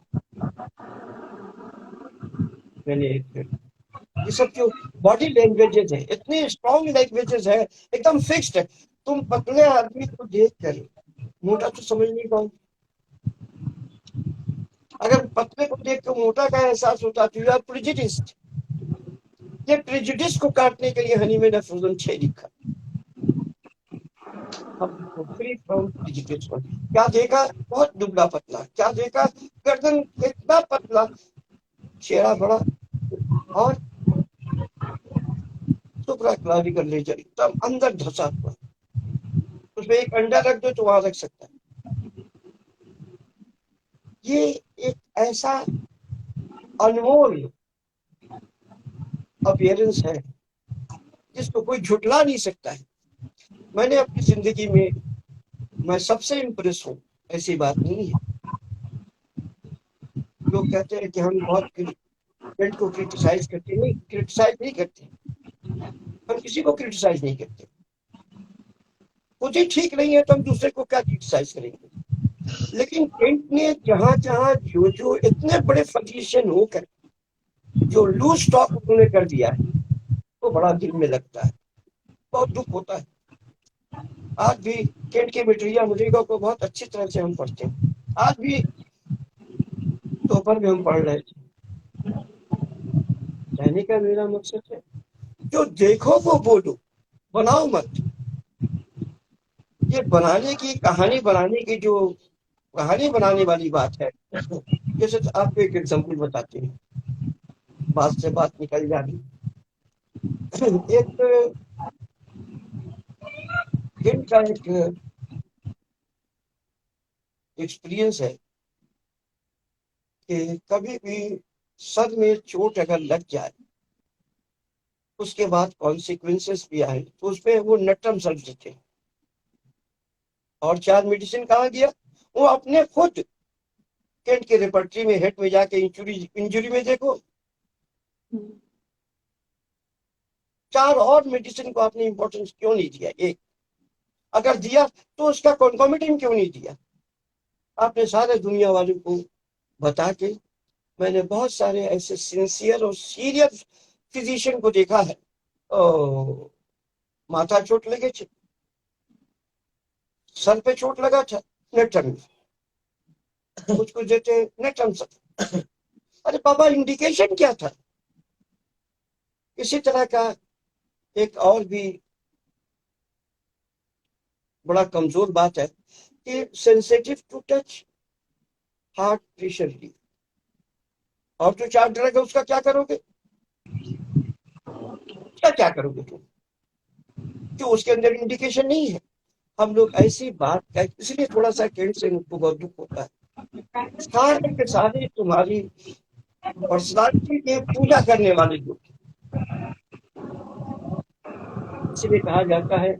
B: मैंने ये सब जो बॉडी लैंग्वेजेस है, इतनी स्ट्रॉन्ग लैंग्वेजेस है, एकदम फिक्स्ड है। तुम पतले आदमी को देख कर मोटा तो समझ नहीं पाओगे। अगर पतले को देख कर मोटा का एहसास होता तो यू आर प्रेजुडिस्ड। ये प्रेजुडिस को काटने के लिए हनी में नफ्रोजन 6 लिखा। Free from prejudice. क्या देखा? बहुत दुबला पतला। क्या देखा? गर्दन इतना पतला, चेहरा बड़ा, और सुपरा क्लाविकल लेजर एकदम अंदर धंसा हुआ। उसमें एक अंडा रख दो तो वहां रख सकता है। ये एक ऐसा अनमोल अपीयरेंस है जिसको कोई झुटला नहीं सकता है। मैंने अपनी जिंदगी में, मैं सबसे इंप्रेस हूं, ऐसी बात नहीं है। लोग कहते हैं कि हम बहुत पेट को क्रिटिसाइज करते, नहीं, क्रिटिसाइज नहीं करते, हम किसी को क्रिटिसाइज नहीं करते। खुद ही ठीक नहीं है तो हम दूसरे को क्या क्रिटिसाइज करेंगे। लेकिन केंट ने जहां जहां जो जो इतने बड़े फिजिशियन होकर जो लूज टॉक उन्होंने कर दिया है, तो बड़ा दिल में लगता है, बहुत दुख होता है। आज भी केंट के मटेरिया को बहुत अच्छी तरह से हम पढ़ते हैं। आज भी दोपहर में हम पढ़ रहे थे। कहने का मेरा मकसद है, जो देखो वो बोलो, बनाओ मत। ये बनाने की, कहानी बनाने की, जो कहानी बनाने वाली बात है, जैसे तो आपको एक एग्जाम्पल बताते हैं, बात से बात निकल जाती। एक हिंट का एक एक्सपीरियंस है कि कभी भी सर में चोट अगर लग जाए, उसके बाद कॉन्सिक्वेंसेस भी आए, तो उसमें वो नटम शब्द थे। और 4 मेडिसिन कहाँ गया? वो अपने खुद केंट के रेपर्टरी में, हेड में जाके इंजुरी में देखो, 4 और मेडिसिन को आपने इंपॉर्टेंस क्यों नहीं दिया? एक अगर दिया तो उसका कॉन्कोमिटेंट क्यों नहीं दिया? आपने सारे दुनिया वालों को बता के, मैंने बहुत सारे ऐसे सिंसियर और सीरियस फिजिशियन को देखा है, माथा चोट लगे थे, सर पे चोट लगा था, नेटम कुछ कुछ देते नेटम सर। अरे बाबा, इंडिकेशन क्या था? इसी तरह का एक और भी बड़ा कमजोर बात है कि sensitive to touch, heart pressure relief. और जो 4 ड्रग है उसका क्या करोगे? क्या करोगे तुम? क्यों? उसके अंदर इंडिकेशन नहीं है। हम लोग ऐसी बात का, इसलिए थोड़ा सा केंट से मुझको बहुत दुख होता है। सारे के सारे तुम्हारी पर्सनालिटी के पूजा करने वाले लोग, इसीलिए कहा जाता है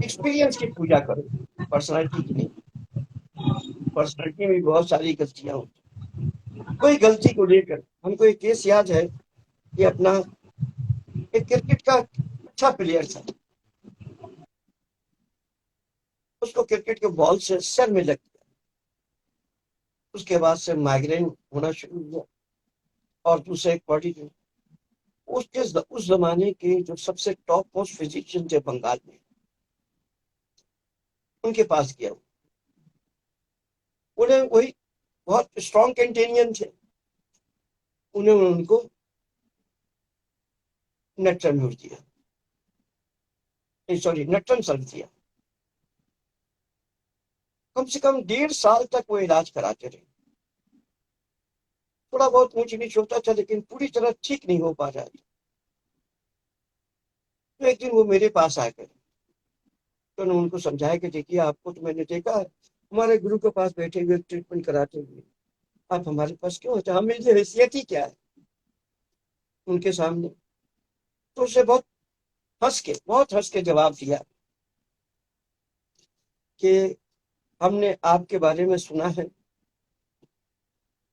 B: एक्सपीरियंस की पूजा करो, पर्सनालिटी की नहीं। पर्सनालिटी में बहुत सारी गलतियां होती, कोई गलती को लेकर हमको एक केस याद है कि अपना एक क्रिकेट का अच्छा प्लेयर था, उसको क्रिकेट के बॉल से सर में लग गया, उसके बाद से माइग्रेन होना शुरू हुआ और दूसरे एक बॉडी में। उस जमाने के जो सबसे टॉप मोस्ट फिजिशियन थे बंगाल में, उनके पास गया। उन्हें वही बहुत स्ट्रॉन्ग कैंटेनियन थे, उन्होंने उनको नट्टन दिया, सॉरी नट्टन सल्फ दिया। कम से कम 1.5 साल तक वो इलाज कराते रहे। थोड़ा बहुत ऊंच नीच होता था लेकिन पूरी तरह ठीक नहीं हो पा रहा था। तो एक दिन वो मेरे पास आ गए, तो उन्होंने उनको समझाया कि देखिए आपको तो मैंने देखा है हमारे गुरु के पास बैठे हुए ट्रीटमेंट कराते हुए, आप हमारे पास क्यों होते, हमें जो हैसियत ही क्या है उनके सामने। तो उसे बहुत हंस के जवाब दिया कि हमने आपके बारे में सुना है,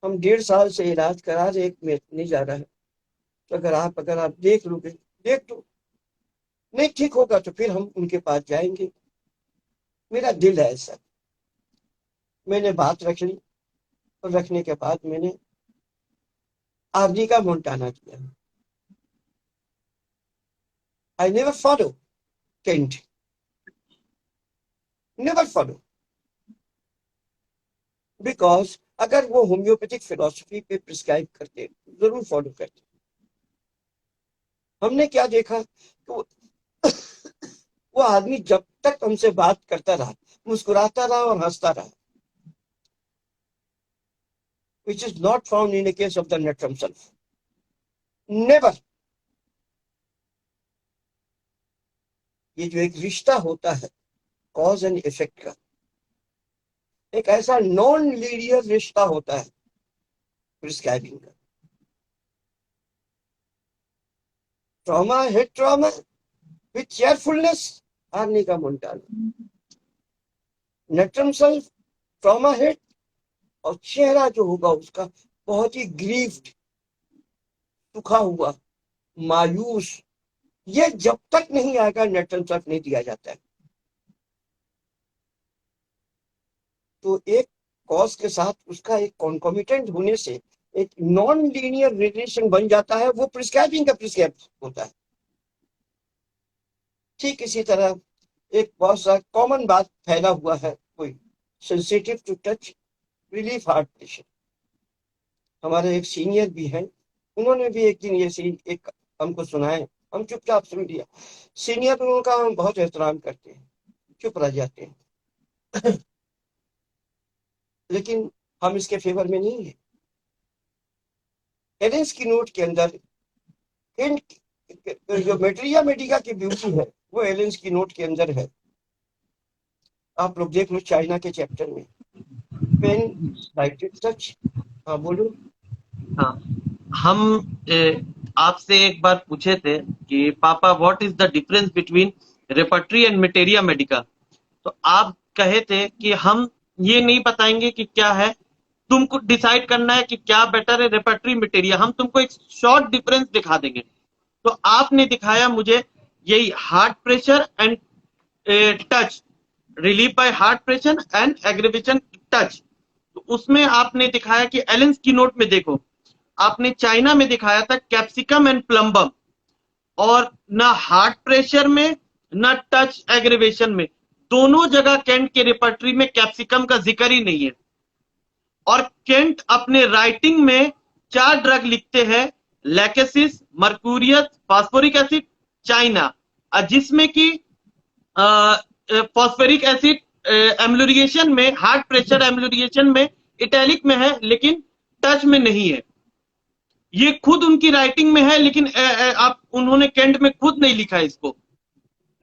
B: हम 1.5 साल से इलाज करा रहे, एक में नहीं जा रहा है, तो अगर आप देख लोगे, देख लो, नहीं ठीक होगा तो फिर हम उनके पास जाएंगे। मेरा दिल है ऐसा। मैंने बात रख ली और रखने के बाद मैंने आर्मी का मोन्टाना किया। I never follow Kent, never follow, because अगर वो होम्योपैथिक फिलोसफी पे प्रिस्क्राइब करते जरूर फॉलो करते। हमने क्या देखा तो वो आदमी जब तक हमसे बात करता रहा, मुस्कुराता रहा और हंसता रहा, which is not found in a case of the nut himself. Never. ये जो एक रिश्ता होता है कॉज एंड इफेक्ट का, एक ऐसा नॉन लीनियर रिश्ता होता है प्रिस्क्राइबिंग का। ट्रॉमा है, ट्रॉमा विथ चेयरफुलनेस, आर्मी का मोन्टाना। नट सेल्फ ट्रॉमा हिट और चेहरा जो होगा उसका बहुत ही ग्रीव्ड, सुखा हुआ, मायूस। ये जब तक नहीं आएगा नटन सेल्फ नहीं दिया जाता है। तो एक कॉज के साथ उसका एक कॉन्कोमिटेंट होने से एक नॉन लीनियर रिलेशन बन जाता है, वो प्रिस्क्राइबिंग का प्रिस्क्राइब होता है। ठीक इसी तरह एक बहुत सा कॉमन बात फैला हुआ है, कोई sensitive to touch, relief heart patient. हमारे एक सीनियर भी हैं, उन्होंने भी एक दिन ये सीन एक हमको सुनाए, हम चुपचाप सुन लिया। सीनियर लोगों का हम बहुत एहतराम करते हैं, चुप रह जाते हैं लेकिन हम इसके फेवर में नहीं है। एलेंस की नोट के अंदर जो मेटेरिया मेडिका की ब्यूटी है वो एलेंस की नोट के अंदर है। आप लोग देख लो चाइना के चैप्टर में, पेन लाइटेड टच। हाँ बोलो।
A: हाँ, हम आपसे एक बार पूछे थे कि पापा what is the difference between repertory and materia medica, तो आप कहे थे कि हम ये नहीं बताएंगे कि क्या है, तुमको डिसाइड करना है कि क्या बेटर है, रेपर्टरी मेटेरिया। हम तुमको एक शॉर्ट डिफरेंस दिखा देंगे। तो आपने दिखाया मुझे यही heart pressure and touch, relief by heart pressure and aggravation touch. तो उसमें आपने दिखाया कि एलेंस की नोट में देखो, आपने चाइना में दिखाया था कैप्सिकम एंड प्लम्बम, और ना हार्ट प्रेशर में ना टच एग्रीवेशन में, दोनों जगह केंट के रिपर्टरी में कैप्सिकम का जिक्र ही नहीं है। और केंट अपने राइटिंग में 4 ड्रग लिखते हैं, लैकेसिस, मर्कूरियस, फास्फोरिक एसिड, चाइना, जिसमें कि फॉस्फोरिक एसिड एम्लोरिएशन में, हार्ट प्रेशर एम्लोरिएशन में इटैलिक में है लेकिन टच में नहीं है। ये खुद उनकी राइटिंग में है लेकिन आप उन्होंने केंट में खुद नहीं लिखा, इसको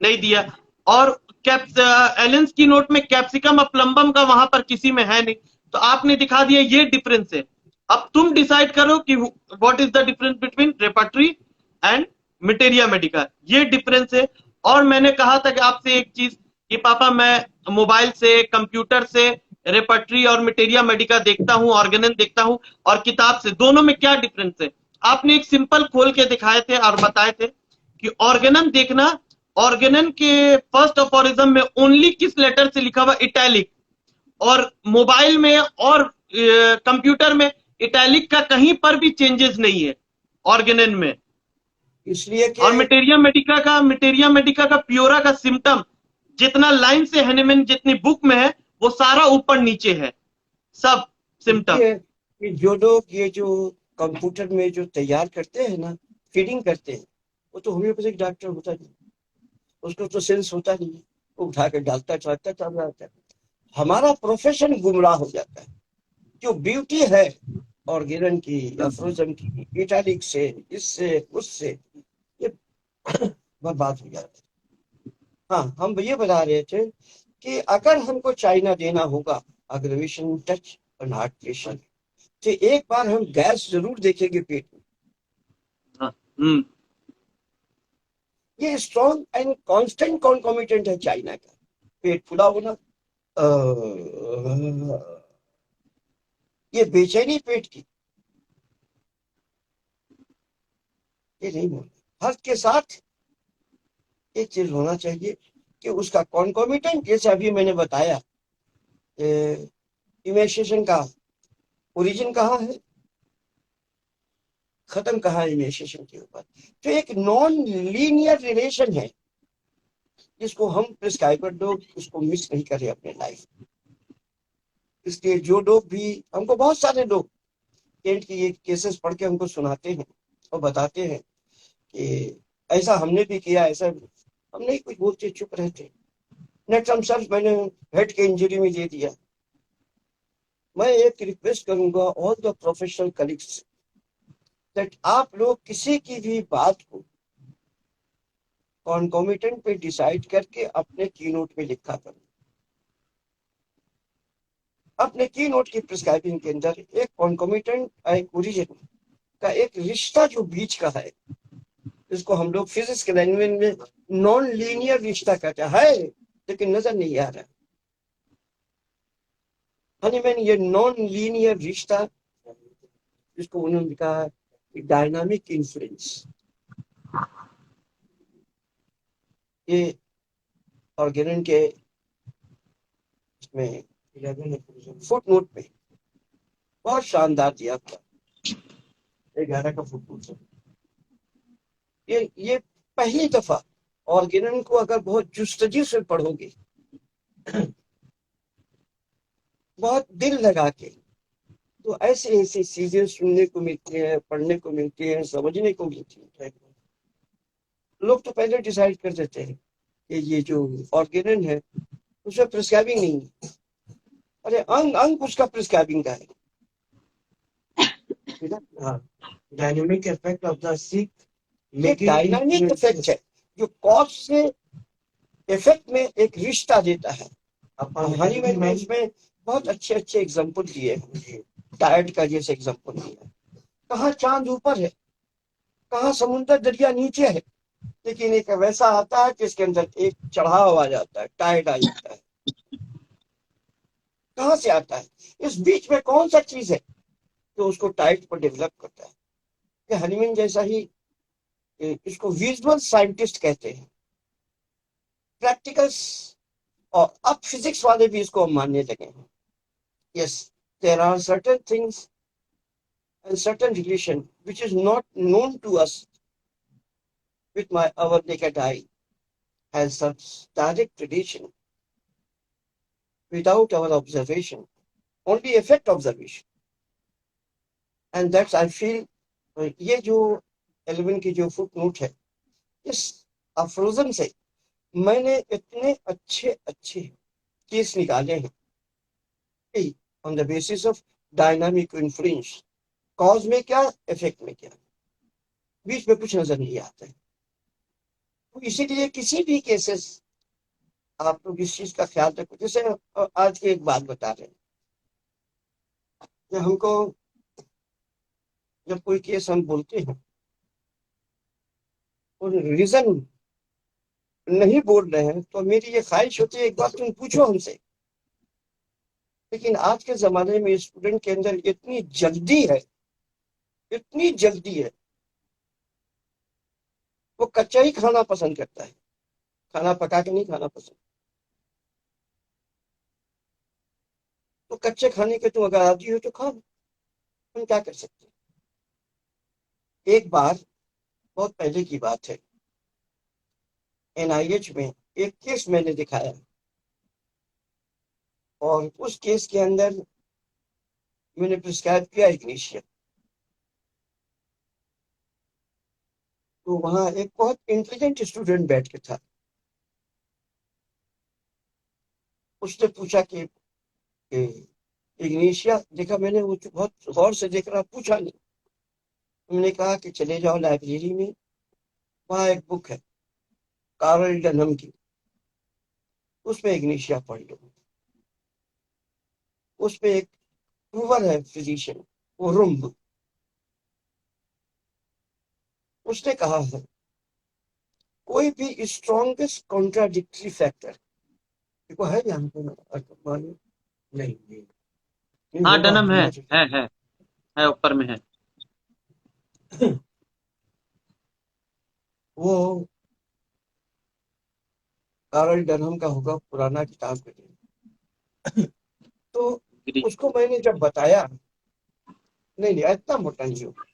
A: नहीं दिया। और एलेंस की नोट में कैप्सिकम और प्लम्बम का वहां पर किसी में है नहीं, तो आपने दिखा दिया ये डिफरेंस है। अब तुम डिसाइड करो कि what is the difference between repertory and materia medica, ये डिफरेंस है। और मैंने कहा था कि आपसे एक चीज कि पापा मैं मोबाइल से, कंप्यूटर से रेपर्टरी और मटेरिया मेडिका देखता हूँ, ऑर्गेनन देखता हूँ, और किताब से, दोनों में क्या डिफरेंस है? आपने एक सिंपल खोल के दिखाए थे और बताए थे कि ऑर्गेनन देखना, ऑर्गेनन के फर्स्ट अफोरिज्म में ओनली किस लेटर से लिखा हुआ, इटैलिक, और मोबाइल में और कंप्यूटर में इटैलिक का कहीं पर भी चेंजेस नहीं है ऑर्गेनन में।
B: इसलिए कि
A: और मटेरिया मेडिका का प्योरा का सिम्टम जितना लाइन से हेनेमन जितनी बुक में है वो सारा ऊपर नीचे है, सब सिम्टम।
B: देखिए कि जो लोग ये जो कंप्यूटर में जो तैयार करते हैं ना, फीडिंग करते हैं, वो तो होम्योपैथिक डॉक्टर होता नहीं, उसको तो सेंस होता नहीं है, वो उठा के डालता चलाता चल जाता है। हमारा प्रोफेशन गुमराह हो जाता है। जो ब्यूटी है ऑर्गेनन की या फ्रोजन की, इटालिक से, इससे उससे, ये बर्बाद हो जाता है। हाँ, हम ये बता रहे थे कि अगर हमको चाइना देना होगा अग्रवेशन टच और हार्ट प्रेशर, तो एक बार हम गैस जरूर देखेंगे पेट में।
A: हाँ, हम्म।
B: ये स्ट्रॉन्ग एंड कांस्टेंट कॉन्कोमिटेंट है चाइना का, पेट फुला होना, ये बेचैनी पेट की, ये नहीं होना। हर के साथ एक चीज होना चाहिए कि उसका कॉन्कोमिटेंट, जैसे अभी मैंने बताया, इमेशिएशन का ओरिजिन कहाँ है, खत्म कहाँ है इमेशिएशन के ऊपर। तो एक नॉन लीनियर रिलेशन है जिसको हम प्रिस्क्राइबर लोग उसको मिस नहीं करें अपने लाइफ। इसलिए जो लोग भी, हमको बहुत सारे लोग पेट की ये केसेस पढ़ के हमको सुनाते हैं और बताते हैं कि ऐसा हमने भी किया, ऐसा हम नहीं कुछ बोलते, चुप रहते। नेक्स्ट सर मैंने हेड के इंजरी में दे दिया। मैं एक रिक्वेस्ट करूंगा all the professional colleagues that आप लोग किसी की भी बात को कॉन्कोमिटेंट पे डिसाइड करके अपने की नोट में लिखा करो। अपने की नोट की प्रिस्क्राइबिंग के अंदर एक कॉन्कोमिटेंट, एक ओरिजिन का एक रिश्ता जो बीच का है, इसको हम लोग फिजिक्स के लैंग्वेज में नॉन लीनियर रिश्ता कहते हैं, लेकिन नजर नहीं आ रहा। हनीमैन ये नॉन लीनियर रिश्ता, जिसको उन्होंने कहा डायनामिक इन्फ्लुएंस, ये ऑर्गेनन के इसमें फुट नोट में बहुत शानदार दिया था, 11 का फुट नोट। ये पहली दफा ऑर्गेनन को अगर बहुत जुस्तजू से पढ़ोगे, बहुत दिल लगा के, तो ऐसे ऐसी चीजें सुनने को मिलती है, पढ़ने को मिलती है, समझने को मिलती है। लोग तो पहले डिसाइड कर देते हैं कि ये जो ऑर्गेनन है उसमें प्रिस्क्राइबिंग नहीं है। अरे अंग अंग उसका प्रिस्क्राइबिंग का है। Dynamic effect of the sick, dynamic effect है जो कॉज से इफेक्ट में एक रिश्ता देता है। हनीमैन में इसमें बहुत अच्छे अच्छे एग्जाम्पल दिए हैं। टायर्ड का जैसे एग्जाम्पल दिया, कहाँ चांद ऊपर है, कहाँ समुद्र दरिया नीचे है, लेकिन एक वैसा आता है जिसके अंदर एक चढ़ाव आ जाता है, टाइड आ जाता है। कहाँ से आता है? इस बीच में कौन सा चीज है जो उसको टाइड पर डेवलप करता है? कि हनीमैन जैसा ही, इसको विजुअल साइंटिस्ट कहते हैं, प्रैक्टिकल्स, और अब फिजिक्स वाले भी इसको मानने लगे हैं। Yes, there are certain things and certain relation which is not known to us with our naked eye has such direct relation without our observation, only effect observation. And that's I feel, ये जो 11 की जो foot note है, इस अफरोजन से मैंने इतने अच्छे अच्छे केस निकाले हैं on the basis of dynamic influence. Cause में क्या, इफेक्ट में क्या, बीच में कुछ नजर नहीं आता है। तो इसीलिए किसी भी केसेस आप लोग इस चीज का ख्याल रखो। जैसे आज की एक बात बता रहे हैं कि हमको जब कोई केस हम बोलते हैं और रीजन नहीं बोल रहे हैं तो मेरी ये ख्वाहिश होती है एक बार तुम पूछो हमसे। लेकिन आज के जमाने में स्टूडेंट के अंदर इतनी जल्दी है, इतनी जल्दी है, वो कच्चा ही खाना पसंद करता है, खाना पका के नहीं खाना पसंद। तो कच्चे खाने के तुम अगर आदी हो तो खाओ, हम क्या कर सकते हैं। एक बार, बहुत पहले की बात है, एनआईएच में एक केस मैंने दिखाया और उस केस के अंदर मैंने प्रिस्क्राइब किया इग्निशिया। तो वहां एक बहुत इंटेलिजेंट स्टूडेंट बैठ के था। उसने पूछा कि इग्निशिया देखा मैंने, वो बहुत गौर से देख रहा, पूछा नहीं। हमने कहा कि चले जाओ लाइब्रेरी में, वहां एक बुक है कार्ल डनहम की, उसमें इग्निशिया पढ़ लो। उसमें एक प्रूवर है फिजिशियन, वो रुम्ब, उसने कहा है कोई भी स्ट्रॉन्गेस्ट कॉन्ट्राडिक्टरी फैक्टर, देखो है यहाँ पे मालूम नहीं, नहीं
A: हाँ,
B: होगा,
A: डनम
B: होना चाहिए।
A: है ऊपर में है।
B: वो कार्ल डनहम का होगा, पुराना किताब के लिए। तो
A: ग्री
B: उसको मैंने जब बताया, नहीं नहीं इतना मोटा नहीं होगा,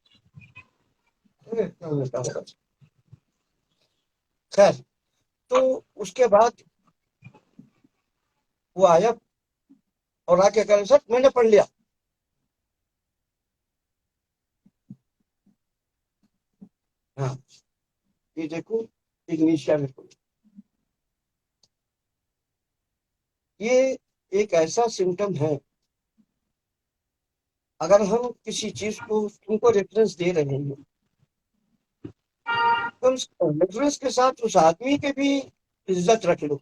B: इतना मोटा होगा। खैर, तो उसके बाद वो आया और आके कह रहे सर मैंने पढ़ लिया। हाँ, ये देखो इग्निशिया में पढ़, ये एक ऐसा सिम्टम है, अगर हम किसी चीज को तुमको रेफरेंस दे रहे हैं, तो उस रेफरेंस के साथ उस आदमी के भी इज्जत रख लो।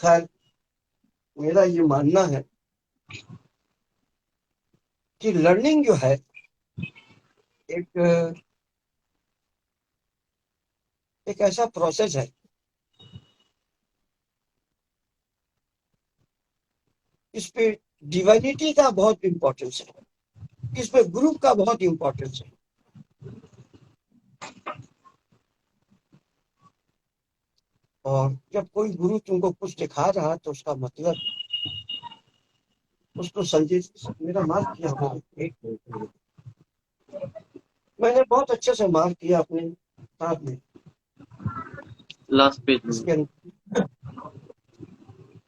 B: खैर, मेरा ये मानना है कि लर्निंग जो है एक एक ऐसा प्रोसेस है, इस पे डिवाइनिटी का बहुत इंपॉर्टेंस है, इस पे ग्रुप का बहुत इंपॉर्टेंस है। और जब कोई गुरु तुमको कुछ दिखा रहा है तो उसका मतलब उसको संजीत, मेरा मार्क किया हुआ है, एक मिनट। मैंने बहुत अच्छे से मार्क किया अपने किताब में,
A: लास्ट पेज में।
B: इसके अंदर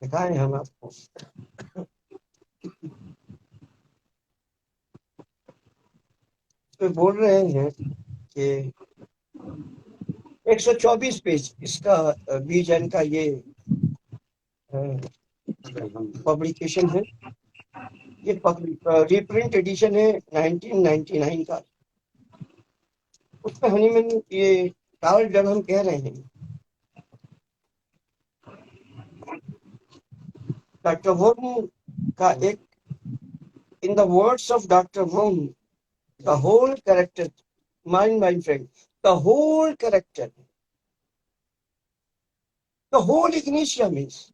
B: दिखाए हम आपको। इसमें बोल रहे हैं कि 124 पेज इसका बीजन का ये पब्लिकेशन है। ये रीप्रिंट एडिशन है 1999 का। उसमें हनीमैन ये कार्ल डनहम कह रहे हैं, डॉक्टर वोन का एक, in the words of doctor Von, the whole character, my friend, the whole character, the whole ignitia means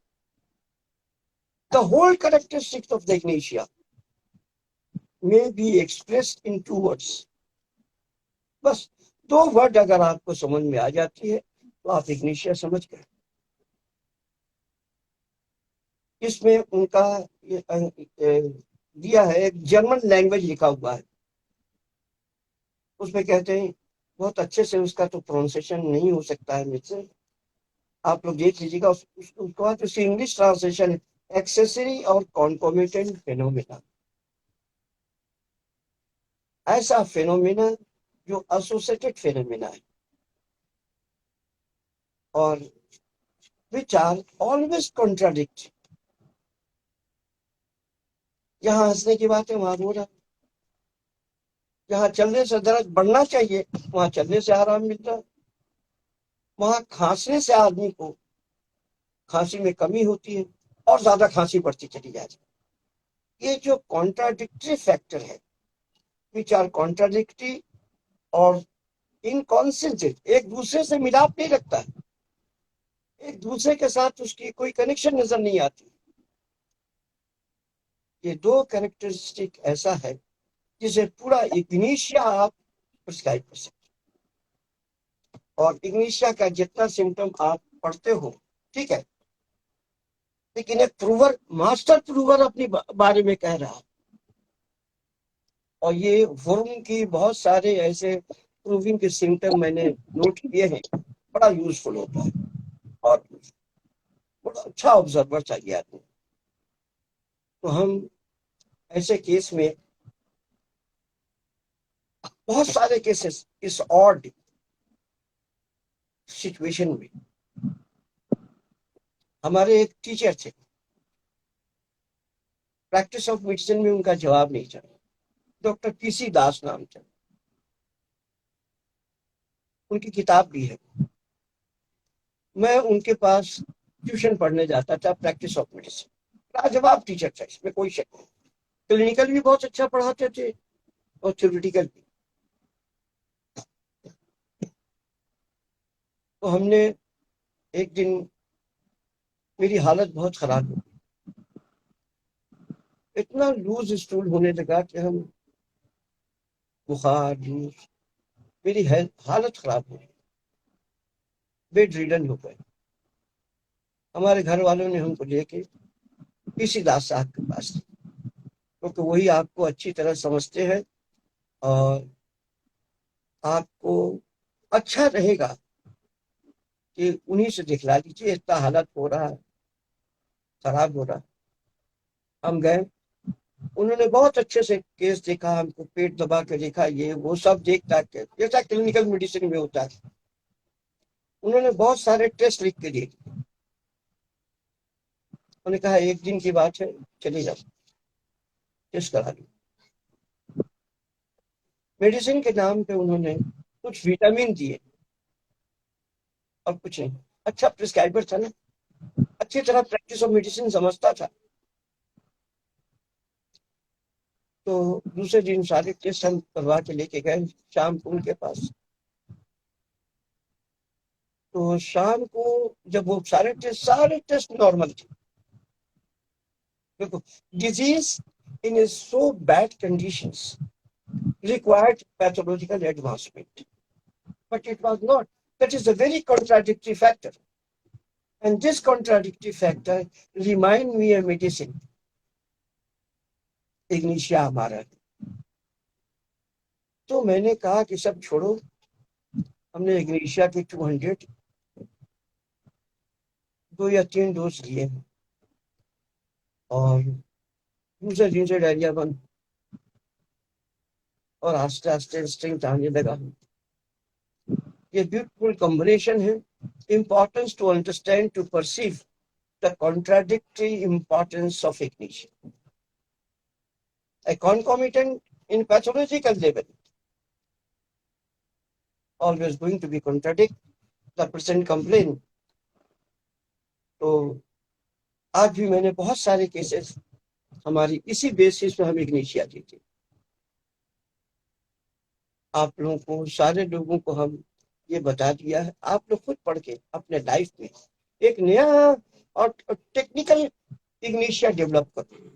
B: the whole characteristics of the ignitia may be expressed in 2 words. बस 2 word अगर आपको समझ में आ जाती है तो आप इग्निशिया समझ गए। इसमें उनका दिया है, एक जर्मन लैंग्वेज लिखा हुआ है, उसमें कहते हैं, बहुत अच्छे से उसका तो प्रोनाउंसिएशन नहीं हो सकता है मुझसे, आप लोग देख लीजिएगा। उसके बाद उसकी इंग्लिश ट्रांसलेशन है एक्सेसरी और कॉन्कोमिटेंट फेनोमेना, ऐसा फेनोमेना जो एसोसिएटेड फेनोमेना है और विच आर ऑलवेज कॉन्ट्राडिक्ट। यहाँ हंसने की बात है वहां रो रहा, जहाँ चलने से दर्द बढ़ना चाहिए वहां चलने से आराम मिलता है, वहां खांसने से आदमी को खांसी में कमी होती है और ज्यादा खांसी बढ़ती चली जाती है। ये जो कॉन्ट्राडिक्टरी फैक्टर है, विच आर कॉन्ट्राडिक्टरी और इनकॉन्सिस्टेंट, एक दूसरे से मिलाप नहीं रखता है, एक दूसरे के साथ उसकी कोई कनेक्शन नजर नहीं आती। ये दो कैरेक्टरिस्टिक ऐसा है जिसे पूरा इग्निशिया आप प्रिस्क्राइब कर सकते और इग्निशिया का जितना सिम्टम आप पढ़ते हो, ठीक है, लेकिन एक प्रूवर, मास्टर प्रूवर अपनी बारे में कह रहा है। और ये वुर्म की बहुत सारे ऐसे प्रूविंग के सिम्टम मैंने नोट किए हैं, बड़ा यूजफुल होता है और बड़ा अच्छा ऑब्जर्वर चाहिए आदमी। तो हम ऐसे केस में बहुत सारे केसेस इस ऑड सिचुएशन में, हमारे एक टीचर थे, प्रैक्टिस ऑफ मेडिसिन में उनका जवाब नहीं चला, डॉक्टर पीसी दास नाम था, उनकी किताब भी है। मैं उनके पास ट्यूशन पढ़ने जाता था, प्रैक्टिस ऑफ मेडिसिन, लाजवाब टीचर था, इसमें कोई शक नहीं। क्लिनिकल भी बहुत अच्छा पढ़ाते थे और थ्योरेटिकल भी। तो हमने एक दिन, मेरी हालत बहुत खराब हो, इतना लूज स्टूल होने लगा कि हम बुखार, मेरी हालत खराब हो गई, बेड रिडन हो गए। हमारे घर वालों ने हमको लेके पीसी दास साहब के पास, क्योंकि वही आपको अच्छी तरह समझते हैं और आपको अच्छा रहेगा कि उन्हीं से दिखला लीजिए, इतना हालत हो रहा है, खराब हो रहा है। हम गए, उन्होंने बहुत अच्छे से केस देखा, हमको पेट दबा के देखा, ये वो सब देख दाख के, जैसा क्लिनिकल मेडिसिन में होता है। उन्होंने बहुत सारे टेस्ट लिख के दिए, उन्होंने कहा एक दिन की बात है, चले जाओ टेस्ट करा लो। मेडिसिन के नाम पे उन्होंने कुछ विटामिन दिए और कुछ नहीं। अच्छा प्रिस्क्राइबर था ना, अच्छी तरह प्रैक्टिस ऑफ मेडिसिन समझता था। तो दूसरे दिन सारे टेस्ट हम करवा के लेके गए शाम को उनके पास। तो शाम को जब वो सारे टेस्ट नॉर्मल थे, देखो, disease in so bad conditions required pathological advancement, but it was not. That is a very contradictory factor, and this contradictory factor remind me of medicine. Ignatia हमारा। तो मैंने कहा कि सब छोड़ो, हमने इग्निशिया के 200 2 या 3 डोज लिए और दूसरे दिन से डायरिया बंद और आस्ते आस्ते स्ट्रेंथ आने लगा। ये ब्यूटीफुल कॉम्बिनेशन है, importance to understand, to perceive the contradictory importance of ignition. A concomitant in pathological level always going to be contradict the present complaint. तो आज भी मैंने बहुत सारे केसेस हमारी इसी बेसिस पे हम इग्निशिया दी थी। आप लोगों को, सारे लोगों को हम ये बता दिया है, आप लोग खुद पढ़ के अपने लाइफ में एक नया और टेक्निकल इग्निशिया डेवलप करो,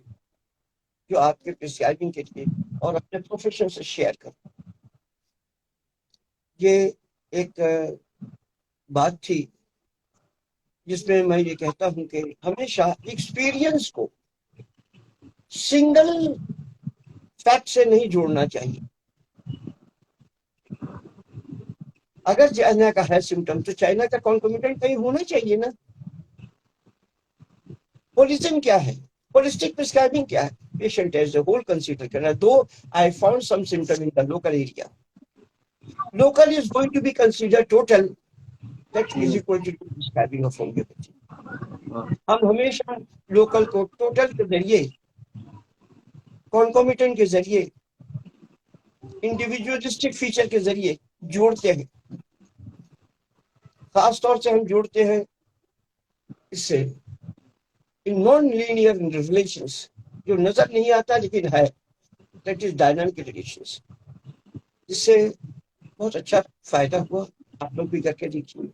B: जो आपके प्रिस्क्राइबिंग के लिए और अपने प्रोफेशन से शेयर करो। ये एक बात थी जिसमें मैं ये कहता हूं कि हमेशा एक्सपीरियंस को सिंगल फैक्ट से नहीं जोड़ना चाहिए। अगर चाइना का है सिम्टम तो चाइना का कॉन्कोमिटेंट कहीं होना चाहिए ना। होलिज्म क्या है, होलिस्टिक प्रिस्क्राइबिंग क्या है, patient as a whole consider करना। Though I found some symptom in the local area, local is going to be consider total, that is equal to prescribing of homoeopathy. हम हमेशा local को total के जरिए, concomitant के जरिए, individualistic feature के जरिए जोड़ते हैं। खास तौर से हम जोड़ते हैं इससे इन नॉन लीनियर रिलेशंस, जो नजर नहीं आता लेकिन है, दैट इज डायनामिक रिलेशंस, जिससे बहुत अच्छा फायदा हुआ, आप लोग भी करके देखिए।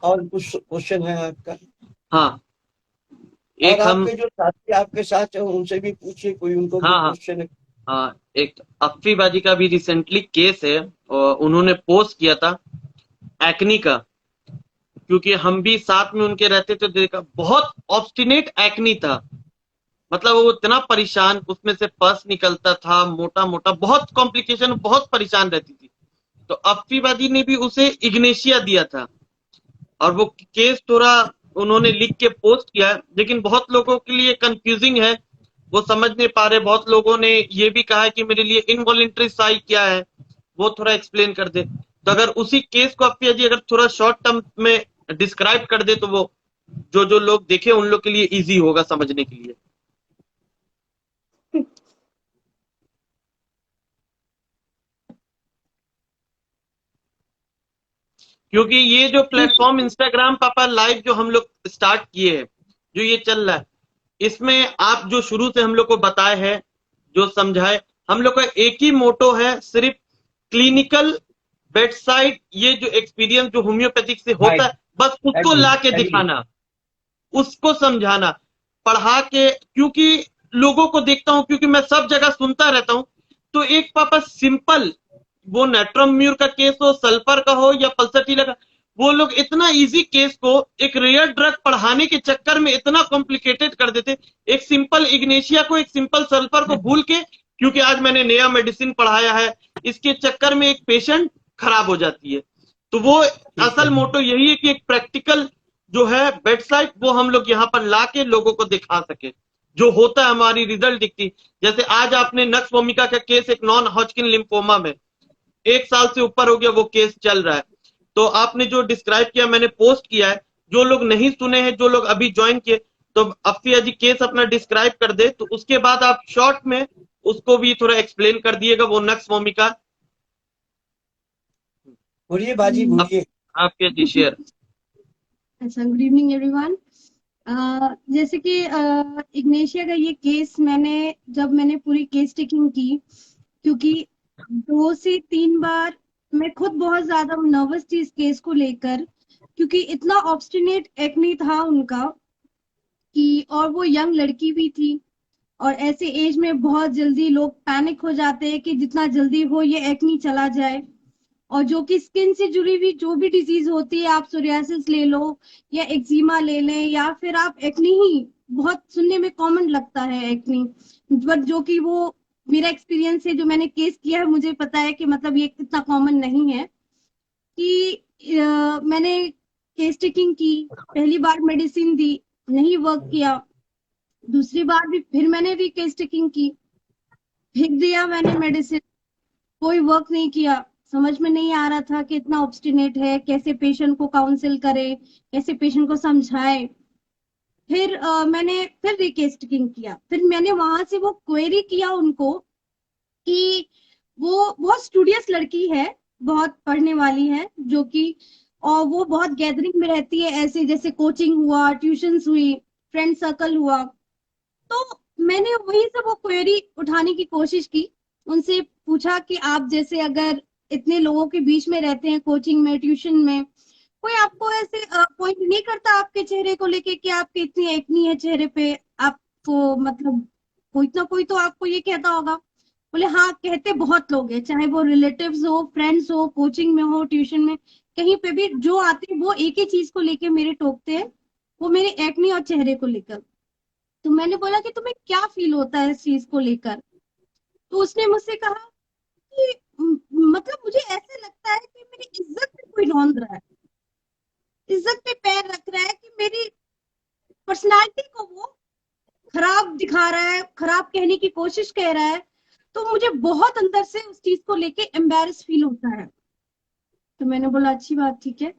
B: और कुछ क्वेश्चन है आपका?
A: हाँ,
B: और
A: एक हम
B: आपके जो साथी आपके साथ है उनसे भी पूछिए, कोई उनको भी
A: हाँ हाँ
B: क्वेश्चन है।
A: हाँ, एक अफ्फी बाजी का भी रिसेंटली केस है, और उन्होंने पोस्ट किया था एक्नी का, क्योंकि हम भी साथ में उनके रहते थे, देखा बहुत ऑब्स्टिनेट एक्नी था। मतलब वो इतना परेशान, उसमें से पस निकलता था मोटा मोटा, बहुत कॉम्प्लिकेशन, बहुत परेशान रहती थी। तो अफ्फीबादी ने भी उसे इग्नेशिया दिया था, और वो केस थोड़ा उन्होंने लिख के पोस्ट किया है, लेकिन बहुत लोगों के लिए कंफ्यूजिंग है, वो समझ नहीं पा रहे। बहुत लोगों ने ये भी कहा है कि मेरे लिए इनवॉलेंट्री साई क्या है, वो थोड़ा एक्सप्लेन कर दे। तो अगर उसी केस को अफ्फी जी अगर थोड़ा शॉर्ट टर्म में डिस्क्राइब कर दे, तो वो जो जो लोग देखे उन लोग के लिए इजी होगा समझने के लिए। क्योंकि ये जो प्लेटफॉर्म इंस्टाग्राम पापा लाइव जो हम लोग स्टार्ट किए हैं, जो ये चल रहा है, इसमें आप जो शुरू से हम लोग को बताए हैं, जो समझाए, हम लोग का एक ही मोटो है, सिर्फ क्लिनिकल बेड साइड ये जो एक्सपीरियंस जो होम्योपैथिक से होता
B: राइट,
A: है, बस उसको
B: एग्री,
A: ला के
B: एग्री।
A: दिखाना, उसको समझाना, पढ़ा के। क्योंकि लोगों को देखता हूं, क्योंकि मैं सब जगह सुनता रहता हूं, तो एक पापा सिंपल, वो नेट्रम का केस हो, सल्फर का हो या पल्सटीला का, वो लोग इतना इजी केस को एक रेयर ड्रग पढ़ाने के चक्कर में इतना कॉम्प्लिकेटेड कर देते। एक सिंपल इग्नेशिया को, एक सिंपल सल्फर को भूल के, क्योंकि आज मैंने नया मेडिसिन पढ़ाया है, इसके चक्कर में एक पेशेंट खराब हो जाती है। तो वो
B: ठीक है।
A: असल मोटो यही है कि एक प्रैक्टिकल जो है वेबसाइट, वो हम लोग यहाँ पर ला के लोगों को दिखा सके, जो होता है हमारी रिजल्ट दिखती। जैसे आज आपने नक्स वोमिका का केस, एक नॉन हॉजकिन लिम्फोमा में 1 साल से ऊपर हो गया वो केस चल रहा है, तो आपने जो डिस्क्राइब किया मैंने पोस्ट किया है, जो लोग नहीं सुने हैं, जो लोग अभी ज्वाइन किए, तो अफ्फिया जी केस अपना डिस्क्राइब कर दे, तो उसके बाद आप शॉर्ट में उसको भी थोड़ा एक्सप्लेन कर दिएगा, वो नक्स वोमिका।
B: बोलिए बाजी,
A: अब
B: बोलिए।
A: आपके जी शेयर।
C: अच्छा, गुड इवनिंग एवरीवन। जैसे कि इग्नेशिया का ये केस मैंने पूरी केस टेकिंग की, क्योंकि 2 से 3 बार मैं खुद बहुत ज्यादा नर्वस थी इस केस को लेकर, क्योंकि इतना ऑब्स्टिनेट एक्ने था उनका कि, और वो यंग लड़की भी थी, और ऐसे एज में बहुत जल्दी लोग पैनिक हो जाते हैं कि जितना जल्दी हो ये एक्ने चला जाए। और जो कि स्किन से जुड़ी हुई जो भी डिजीज होती है, आप सोरियासिस ले लो या एक्जिमा ले लें, या फिर आप एक्नी ही, बहुत सुनने में कॉमन लगता है एक्नी, बट जो कि वो मेरा एक्सपीरियंस है, जो मैंने केस किया है मुझे पता है कि मतलब ये इतना कॉमन नहीं है। कि मैंने केस टेकिंग की, पहली बार मेडिसिन दी, नहीं वर्क किया, दूसरी बार भी फिर मैंने भी केस टेकिंग की, फेंक दिया मैंने मेडिसिन, कोई वर्क नहीं किया। समझ में नहीं आ रहा था कि इतना ऑब्स्टिनेट है, कैसे पेशेंट को काउंसिल करे, कैसे पेशेंट को समझाए। फिर मैंने फिर रिकेस्टिंग किया, फिर मैंने वहां से वो क्वेरी किया उनको कि वो बहुत स्टूडियस लड़की है, बहुत पढ़ने वाली है, जो कि, और वो बहुत गैदरिंग में रहती है, ऐसे जैसे कोचिंग हुआ, ट्यूशंस हुई, फ्रेंड सर्कल हुआ। तो मैंने वहीं से वो क्वेरी उठाने की कोशिश की, उनसे पूछा कि आप जैसे अगर इतने लोगों के बीच में रहते हैं, कोचिंग में, ट्यूशन में, कोई आपको ऐसे पॉइंट नहीं करता आपके चेहरे को लेके कि आपकी इतनी एक्नी है चेहरे पे, आपको मतलब कोई ना कोई तो आपको ये कहता होगा? बोले हाँ, कहते बहुत लोग हैं, चाहे वो रिलेटिव्स हो, फ्रेंड्स हो, कोचिंग में हो, ट्यूशन में, कहीं पे भी जो आते हैं वो एक ही चीज को लेके मेरे टोकते हैं, वो मेरे एक्नी और चेहरे को लेकर। तो मैंने बोला कि तुम्हें क्या फील होता है इस चीज को लेकर? तो उसने मुझसे कहा कि मतलब मुझे ऐसे लगता है कि मेरी इज्जत पे कोई रौंद रहा है, इज्जत पे पैर रख रहा है, कि मेरी पर्सनालिटी को वो खराब दिखा रहा है, खराब कहने की कोशिश कर रहा है। तो मुझे बहुत अंदर से उस चीज को लेके एम्बेरस फील होता है। तो मैंने बोला अच्छी बात, ठीक है।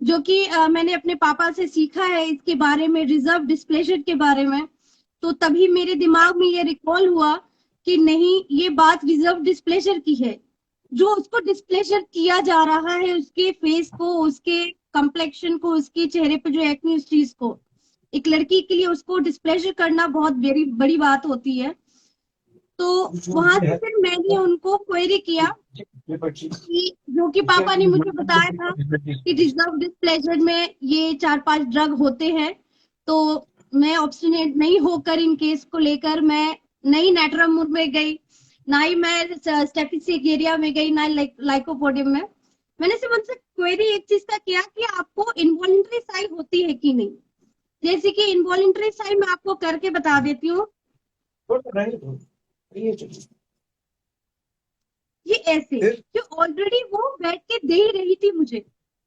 C: जो कि मैंने अपने पापा से सीखा है इसके बारे में, रिजर्व डिस्प्लेजर के बारे में। तो तभी मेरे दिमाग में ये रिकॉल हुआ कि नहीं, ये बात रिजर्व डिस्प्लेजर की है, जो उसको डिस्प्लेजर किया जा रहा है, उसके फेस को, उसके कम्प्लेक्शन को, उसके चेहरे पे जो एक्ने, उस चीज को, एक लड़की के लिए उसको डिस्प्लेजर करना बहुत बड़ी बड़ी बात होती है। तो वहां से फिर मैंने उनको क्वेरी किया कि जो कि पापा ने मुझे बताया था कि रिजर्व डिस्प्लेजर में ये 4-5 ड्रग होते हैं, तो मैं ऑब्स्टिनेट नहीं होकर इन केस को लेकर मैं नहीं नेट्रामुर में गई, ना ही मैं स्टेफिसेरिया में गई, ना लाइकोपोडियम में। मैंने सिर्फ उनसे क्वेरी एक चीज का किया कि आपको इनवॉलंटरी साई होती है कि नहीं। जैसे कि इनवॉलंटरी साई मैं आपको करके बता देती हूँ। ये ऐसे जो ऑलरेडी वो बैठ के दे ही रही थी मुझे,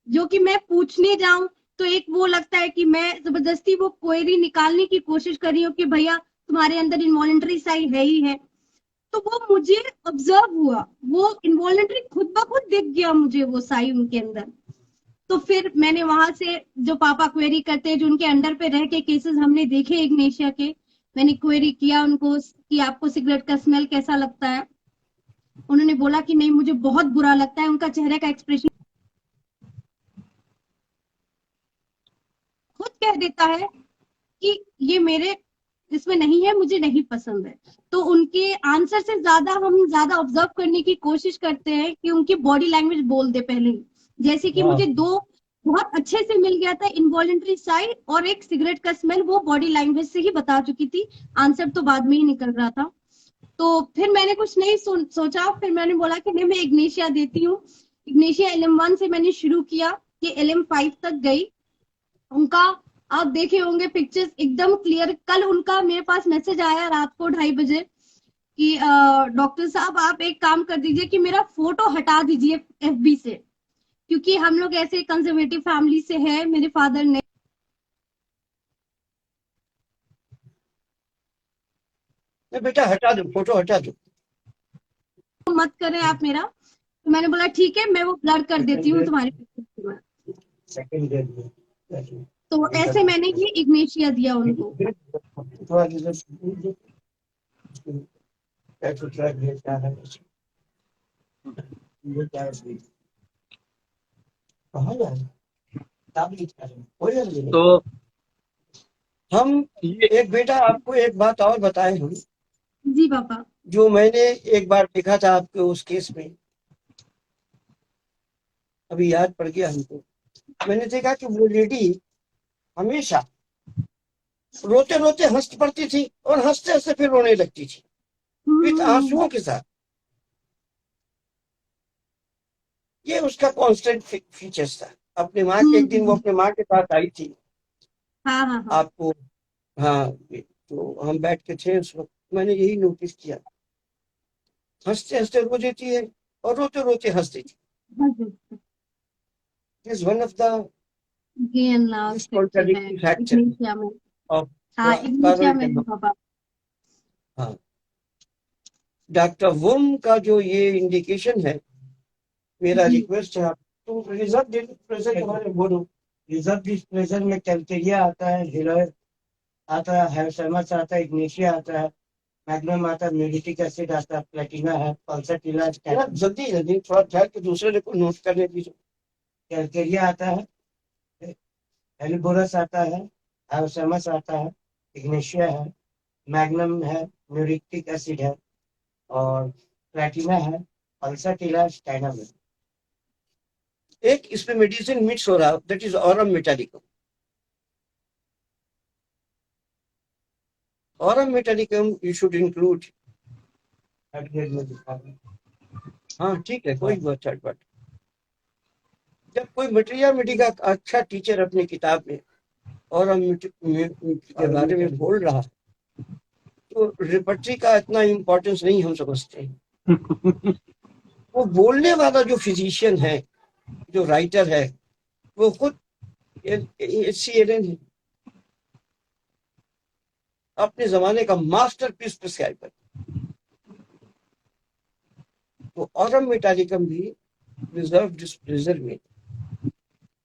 C: जो कि मैं पूछने जाऊं तो एक वो लगता है कि मैं जबरदस्ती वो क्वेरी निकालने की कोशिश कर रही हूँ कि भैया तुम्हारे अंदर इनवॉलंटरी साई है ही है। तो वो मुझे ऑब्जर्व हुआ, वो इनवॉलंटरी खुद ब खुद दिख गया मुझे वो साई उनके अंदर। तो फिर मैंने वहां से जो पापा क्वेरी करते हैं, जो उनके अंडर पे रह के केसेस हमने देखे इग्नेशिया के, मैंने क्वेरी किया उनको कि आपको सिगरेट का स्मेल कैसा लगता है। उन्होंने बोला कि नहीं मुझे बहुत बुरा लगता है। उनका चेहरे का एक्सप्रेशन खुद कह देता है कि ये मेरे इसमें नहीं है, मुझे नहीं पसंद है। तो उनके आंसर से ज्यादा हम ज्यादा ऑब्जर्व करने की कोशिश करते हैं कि उनकी बॉडी लैंग्वेज बोल दे पहले ही। जैसे कि मुझे दो बहुत अच्छे से मिल गया था, इनवॉलंटरी साइड और एक सिगरेट का स्मेल, वो बॉडी लैंग्वेज से ही बता चुकी थी, आंसर तो बाद में ही निकल रहा था। तो फिर मैंने कुछ नहीं सोचा, फिर मैंने बोला कि नहीं मैं इग्नेशिया देती हूँ। इग्नेशिया LM1 से मैंने शुरू किया कि LM5 तक गई। उनका आप देखे होंगे पिक्चर्स एकदम क्लियर। कल उनका मेरे पास मैसेज आया रात को 2:30 बजे कि डॉक्टर साहब आप एक काम कर दीजिए कि मेरा फोटो हटा दीजिए FB से, क्योंकि हम लोग ऐसे कंजर्वेटिव फैमिली से है, मेरे फादर ने
B: बेटा हटा दो, फोटो हटा दो,
C: मत करें आप मेरा। तो मैंने बोला ठीक है मैं वो ब्लर कर देती हूँ तुम्हारे पिक्चर। तो ऐसे मैंने ये इग्नेशिया दिया उनको।
A: तो
B: हम
A: ये
B: एक बेटा आपको एक बात और बताए हम,
C: जी पापा।
B: जो मैंने एक बार देखा था आपके उस केस में, अभी याद पड़ गया हमको। मैंने देखा कि वो लेडी हमेशा रोते रोते हंस पड़ती थी और हंसते हंसते फिर रोने लगती थी, विद आंसुओं के साथ। ये उसका कांस्टेंट फीचर्स था। अपने माँ के एक दिन वो अपने माँ के पास आई थी।
C: हाँ हाँ हाँ।
B: आपको, हाँ, तो हम बैठ के थे उस वक्त, मैंने यही नोटिस किया, हंसते हंसते रो देती है और रोते रोते हंस देती है। Is one of the
C: gain now
B: contradicting factor
C: Ignatia में।
B: of
C: हाँ इग्नेशिया में है पापा।
B: हाँ, डॉक्टर वुम का जो ये इंडिकेशन है, मेरा रिक्वेस्ट है आप तो रिजर्व डिस्प्लेजर के बारे में बोलो। रिजर्व डिस्प्लेजर में कैल्केरिया आता है, हिलर आता है, हाइसमस आता है, इग्नेशिया आता है, मैग्नम आता है, म्यूरिटिक एसिड आता है, प्लेटिना है, पल्सटिला। जल्दी जल्दी थोड़ा ठहर के दूसरे को नोट करने दीजिए। कैल्केरिया आता है, एलिबोरस आता है, हाइसमस आता है, इग्नेशिया है, मैग्नम है, म्यूरिटिक एसिड है, और प्लेटिना है, पल्सटिला, स्टैनम है। एक इसमें मेडिसिन मिक्स हो रहा, that is Aurum metallicum. Aurum metallicum you should include. हाँ ठीक है, कोई बात। जब कोई मटेरिया का अच्छा टीचर अपनी किताब में ऑरम के बारे में बोल रहा, तो रिपर्टरी का इतना इम्पोर्टेंस नहीं हम समझते। वो बोलने वाला जो फिजिशियन है, जो राइटर है, वो खुद HCLN है, अपने जमाने का मास्टरपीस प्रिस्क्राइबर। तो ऑरम मेटालिकम भी रिजर्व डिस्प्लेजर में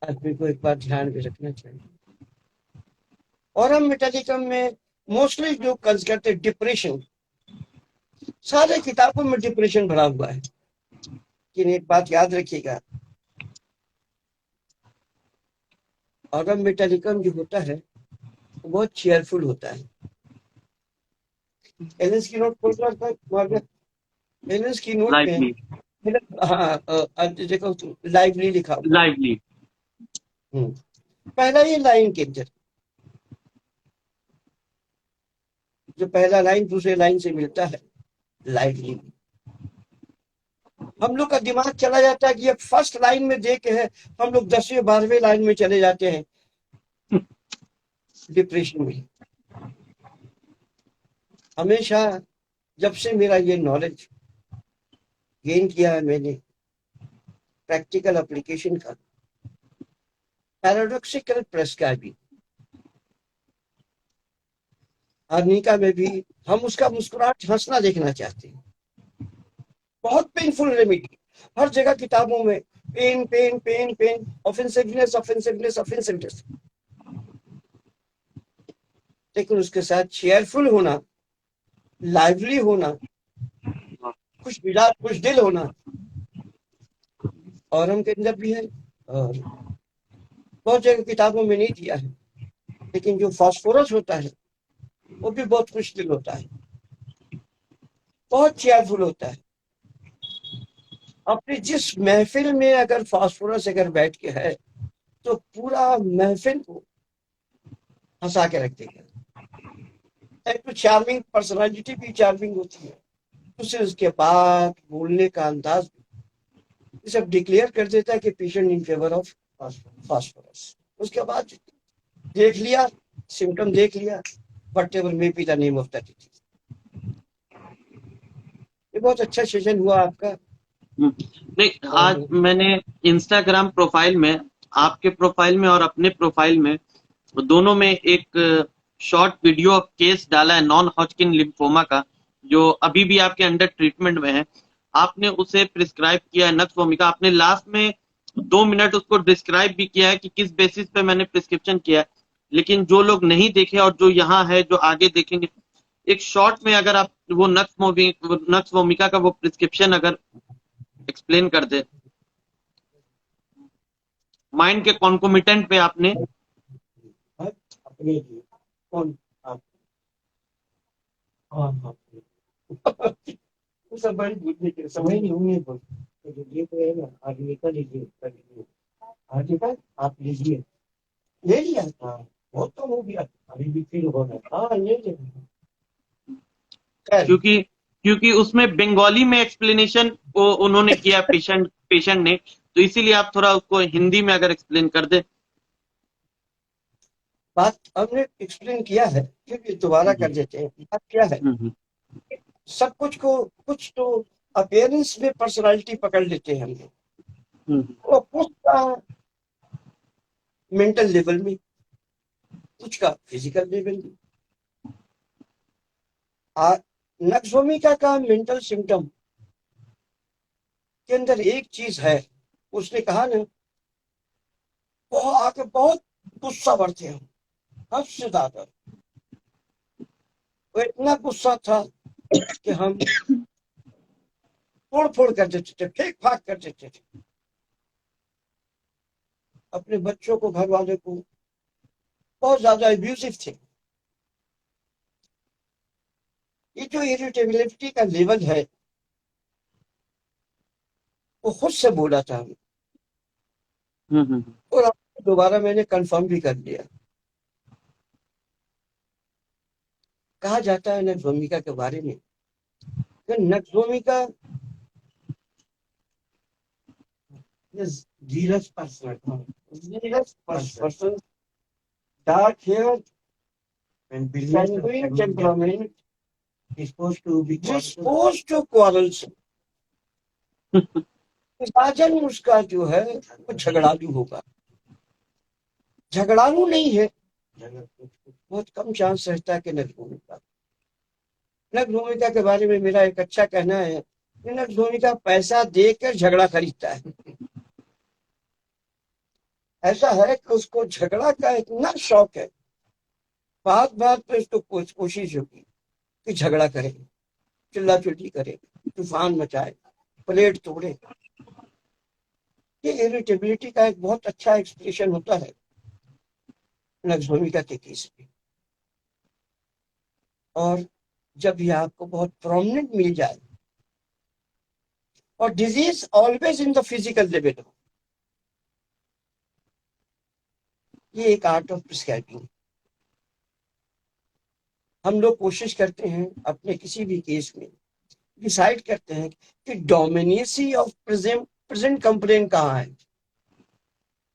B: आदमी को एक बार ध्यान में रखना चाहिए। ऑरम मेटालिकम में मोस्टली जो कंस करते डिप्रेशन, सारे किताबों में डिप्रेशन भरा हुआ है। लेकिन एक बात याद रखिएगा, ऑरम मेटालिकम जो होता है वो बहुत चेयरफुल होता है। एलएस की नोट खोल रहा था वहां, एलएस की नोट में
A: लाइवली।
B: हाँ देखो लाइवली लिखा हुआ।
A: लाइवली।
B: पहला ये लाइन के अंदर जो पहला लाइन दूसरे लाइन से मिलता है, लाइवली, हम लोग का दिमाग चला जाता है कि अब फर्स्ट लाइन में दे के है, हम लोग 10वें 12वें लाइन में चले जाते हैं डिप्रेशन में। हमेशा जब से मेरा ये नॉलेज गेन किया है मैंने प्रैक्टिकल एप्लीकेशन का, पैराडॉक्सिकल प्रेस्क्राइबिंग, अर्निका में भी हम उसका मुस्कुराहट हंसना देखना चाहते हैं। बहुत पेनफुल रेमेडी, हर जगह किताबों में pain pain pain pain, offensiveness offensiveness offensiveness, लेकिन उसके साथ चेयरफुल होना, लाइवली होना, खुश मिजाज खुश दिल होना और हम के अंदर भी है, और बहुत जगह किताबों में नहीं दिया है, लेकिन जो फास्फोरस होता है वो भी बहुत खुश दिल होता है, बहुत चेयरफुल होता है। अपनी जिस महफिल में अगर फास्फोरस अगर बैठ के है तो पूरा महफिल को हंसा के रख देगा। एक तो चार्मिंग पर्सनालिटी भी चार्मिंग होती है, दूसरे उसके बाद बोलने का अंदाज ये सब डिक्लेयर कर देता है कि patient in favour of phosphorus. उसके बाद देख लिया, सिम्टम देख लिया, what ever may be the name of the disease. ये बहुत अच्छा सेशन हुआ आपका।
A: नहीं, आज मैंने इंस्टाग्राम प्रोफाइल में, आपके प्रोफाइल में और अपने प्रोफाइल में, दोनों में एक शॉर्ट वीडियो केस डाला है नॉन हॉजकिन लिम्फोमा का, जो अभी भी आपके अंडर ट्रीटमेंट में है। आपने उसे प्रिस्क्राइब किया है नक्स वोमिका। आपने लास्ट में 2 मिनट उसको डिस्क्राइब भी किया है कि किस बेसिस पे मैंने प्रिस्क्रिप्शन किया है। लेकिन जो लोग नहीं देखे और जो यहाँ है, जो आगे देखेंगे, एक शॉर्ट में अगर आप वो नक्स वोमिका का वो प्रिस्क्रिप्शन अगर एक्सप्लेन कर दे, माइंड के कॉन्कोमिटेंट पे आपने।
B: अपने लिए कौन आप? हाँ हाँ वो सब बड़ी बुद्धि के समय नहीं होंगे बोल, तो ये तो है ना, आगे का लीजिए कर लीजिए, आगे का आप लीजिए, ले लिया था, बहुत तो हो गया, अभी भी फील हो रहा है, हाँ ले लिया। खैर
A: क्योंकि क्योंकि उसमें बंगाली में एक्सप्लेनेशन उन्होंने किया, पेशेंट ने, तो इसीलिए आप थोड़ा उसको हिंदी में अगर एक्सप्लेन कर दे।
B: बात हमने एक्सप्लेन किया है, फिर भी दोबारा कर देते हैं। बात क्या है, सब कुछ को कुछ तो अपीयरेंस में पर्सनालिटी पकड़ लेते हैं हम लोग, और कुछ का मेंटल लेवल में, कुछ का फिजिकल लेवल में। नक्सोमिका का मेंटल सिम्टम के अंदर एक चीज है, उसने कहा ना, बहुत आके बहुत गुस्सा बढ़ते हम, हद से ज्यादा। वो इतना गुस्सा था कि हम फोड़ फोड़ कर देते थे, फेंक फाक कर देते थे अपने बच्चों को, घर वाले को, बहुत ज्यादा एब्यूसिव थे। ये जो इरिटेबिलिटी का लेवल है वो खुद से बोला था हमें, और दोबारा मैंने कंफर्म भी कर लिया। कहा जाता है नक्सोमिका के बारे में, nux vomica is Dheeraj person, dark hair and sanguine temperament, disposed to quarrelsome। मिजाजन उसका जो है वो झगड़ालू होगा, झगड़ालू नहीं है, बहुत कम चांस रहता है कि नक्सोमिका के बारे में मेरा एक अच्छा कहना है कि नक्सोमिका पैसा देकर झगड़ा खरीदता है। ऐसा है कि उसको झगड़ा का इतना शौक है, बात बात पे उसको कोशिश होगी कि झगड़ा करे, चिल्ला चिल्ली करे, तूफान मचाए, प्लेट तोड़े। ये इरिटेबिलिटी का एक बहुत अच्छा एक्सप्रेशन होता है नक्सोमिका के केस में। और जब ये आपको बहुत प्रोमिनेंट मिल जाए और disease always in the physical level हो, ये एक आर्ट ऑफ प्रिस्क्राइबिंग। हम लोग कोशिश करते हैं अपने किसी भी केस में डिसाइड करते हैं कि डोमिनेसी ऑफ प्रेजेंट कंप्लेंट कहाँ है।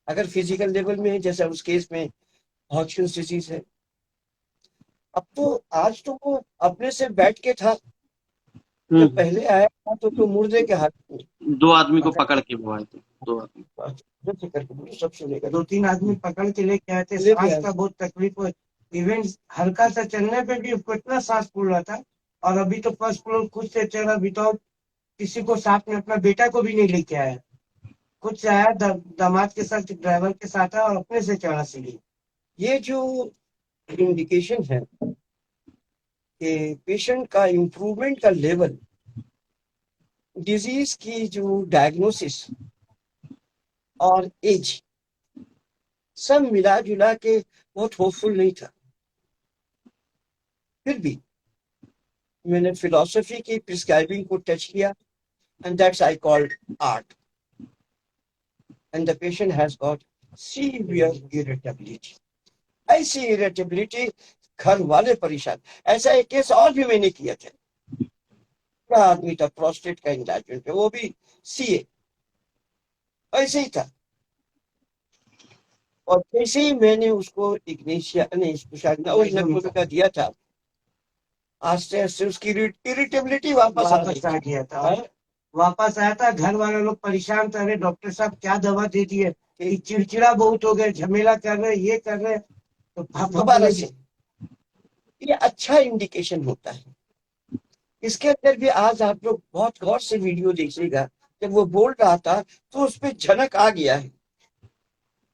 B: अगर फिजिकल लेवल में है, जैसा उस केस में हॉटकिंस डिजीज है, अब तो आज तो वो अपने से बैठ के था, जब पहले आया था तो मुर्दे के हाथ में
A: 2 आदमी को पकड़ के वो आए थे, 2 आदमी।
B: सब सुनेगा।
D: 2-3 आदमी पकड़ के लेके आए थे,
B: लेके
D: सांस
B: आए।
D: का बहुत तकलीफ हुई। इवन हल्का सा चलने पे भी उसको इतना सांस फूल रहा था। और अभी तो फर्स्ट फ्लोर खुद से चढ़ा, विदाउट किसी को साथ में, अपना बेटा को भी नहीं लेके आया, खुद से आया, दामाद के साथ, ड्राइवर के साथ आया और अपने से चढ़ा सीढ़ी।
B: ये जो इंडिकेशन है कि पेशेंट का इम्प्रूवमेंट का लेवल, डिजीज की जो डायग्नोसिस और एज, सब मिला जुला के बहुत होपफुल नहीं था। फिर भी मैंने फिलॉसफी की प्रिस्क्राइबिंग को टच किया, and that's I called art, and the patient has got severe irritability. ऐसी इरिटेबिलिटी, घर वाले परेशान। ऐसा एक केस और भी मैंने किया था, क्या आदमी था, प्रोस्टेट का इंलैर्जमेंट, वो भी सीए, ऐसे ही था। और जैसे ही मैंने उसको इग्नेशिया का दिया था, आस्ते आस्ते उसकी इरिटेबिलिटी वापस
D: आ गया था। वापस आया था, घर वाले लोग परेशान कर रहे, डॉक्टर साहब क्या दवा दे दी है, कि चिड़चिड़ा बहुत हो गए, झमेला कर रहे, ये कर रहे, तो
B: दोबारा से। ये अच्छा इंडिकेशन होता है। इसके अंदर भी आज आप लोग बहुत गौर से वीडियो देखिएगा, जब वो बोल रहा था तो उस पर झनक आ गया है।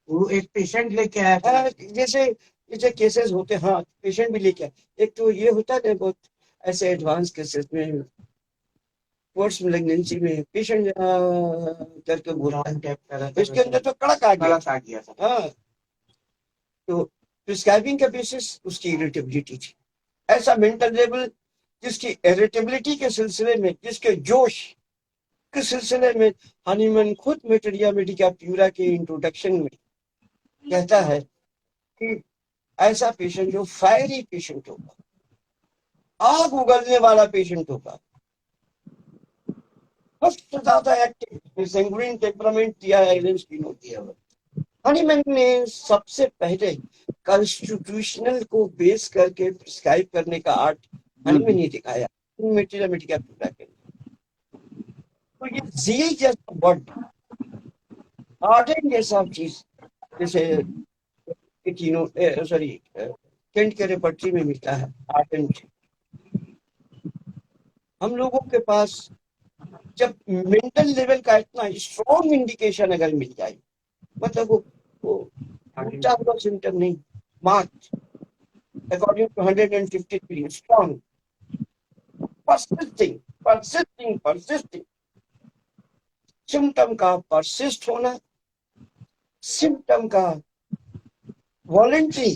D: वो एक पेशेंट लेके आया था,
B: जैसे जैसे केसेस होते हैं, हाँ पेशेंट भी लेके आए। एक तो ये होता है बहुत ऐसे एडवांस केसेस में, पोस्ट मैलिग्नेंसी में पेशेंट करके बोलता है, इसके अंदर तो कड़क आ गया था। हाँ, तो प्रिस्क्राइबिंग का बेसिस उसकी इरिटेबिलिटी थी। ऐसा मेंटल लेवल जिसकी इरिटेबिलिटी के सिलसिले में, जिसके जोश के सिलसिले में हनीमैन खुद मेटेरिया मेडिका प्यूरा के इंट्रोडक्शन में कहता है कि ऐसा पेशेंट जो फायरी पेशेंट होगा, आग उगलने वाला पेशेंट होगा, सबसे ज्यादा एक्टिव सैंग्रीन टेम्परामेंट दिया है होती है। हनीमैन ने सबसे पहले कॉन्स्टिट्यूशनल को बेस करके प्रिस्क्राइब करने का आर्ट हनीमैन ने दिखाया मेटेरिया मेडिका प्यूरा के। तो ये जी जैसा वर्ड, आर्डन जैसा चीज, जैसे सॉरी केंट के रेपर्टरी में मिलता है आर्डन। हम लोगों के पास जब मेंटल लेवल का इतना स्ट्रॉन्ग इंडिकेशन अगर मिल जाए, मतलब वो सिम्टम नहीं, marked according to 153 strong, persisting symptom का परसिस्ट होना, सिम्टम का वॉलेंटरी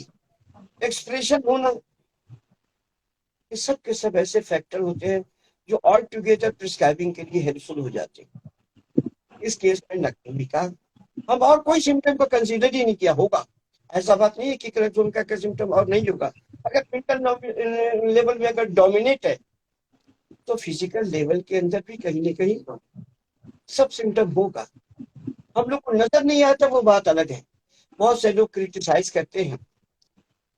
B: एक्सप्रेशन होना, ये सब के सब ऐसे फैक्टर होते हैं जो ऑल टुगेदर प्रिस्क्राइबिंग के लिए हेल्पफुल हो जाते हैं। इस केस में नकली का हम और कोई सिम्टम को कंसीडर ही नहीं किया होगा। ऐसा बात नहीं है कि क्रेटोनिका का सिम्टम और नहीं होगा। अगर मेंटल लेवल में अगर डोमिनेट है तो फिजिकल लेवल के अंदर भी कहीं ना कहीं सब सिम्टम होगा। हम लोग को नजर नहीं आता, वो बात अलग है। बहुत से लोग क्रिटिसाइज करते हैं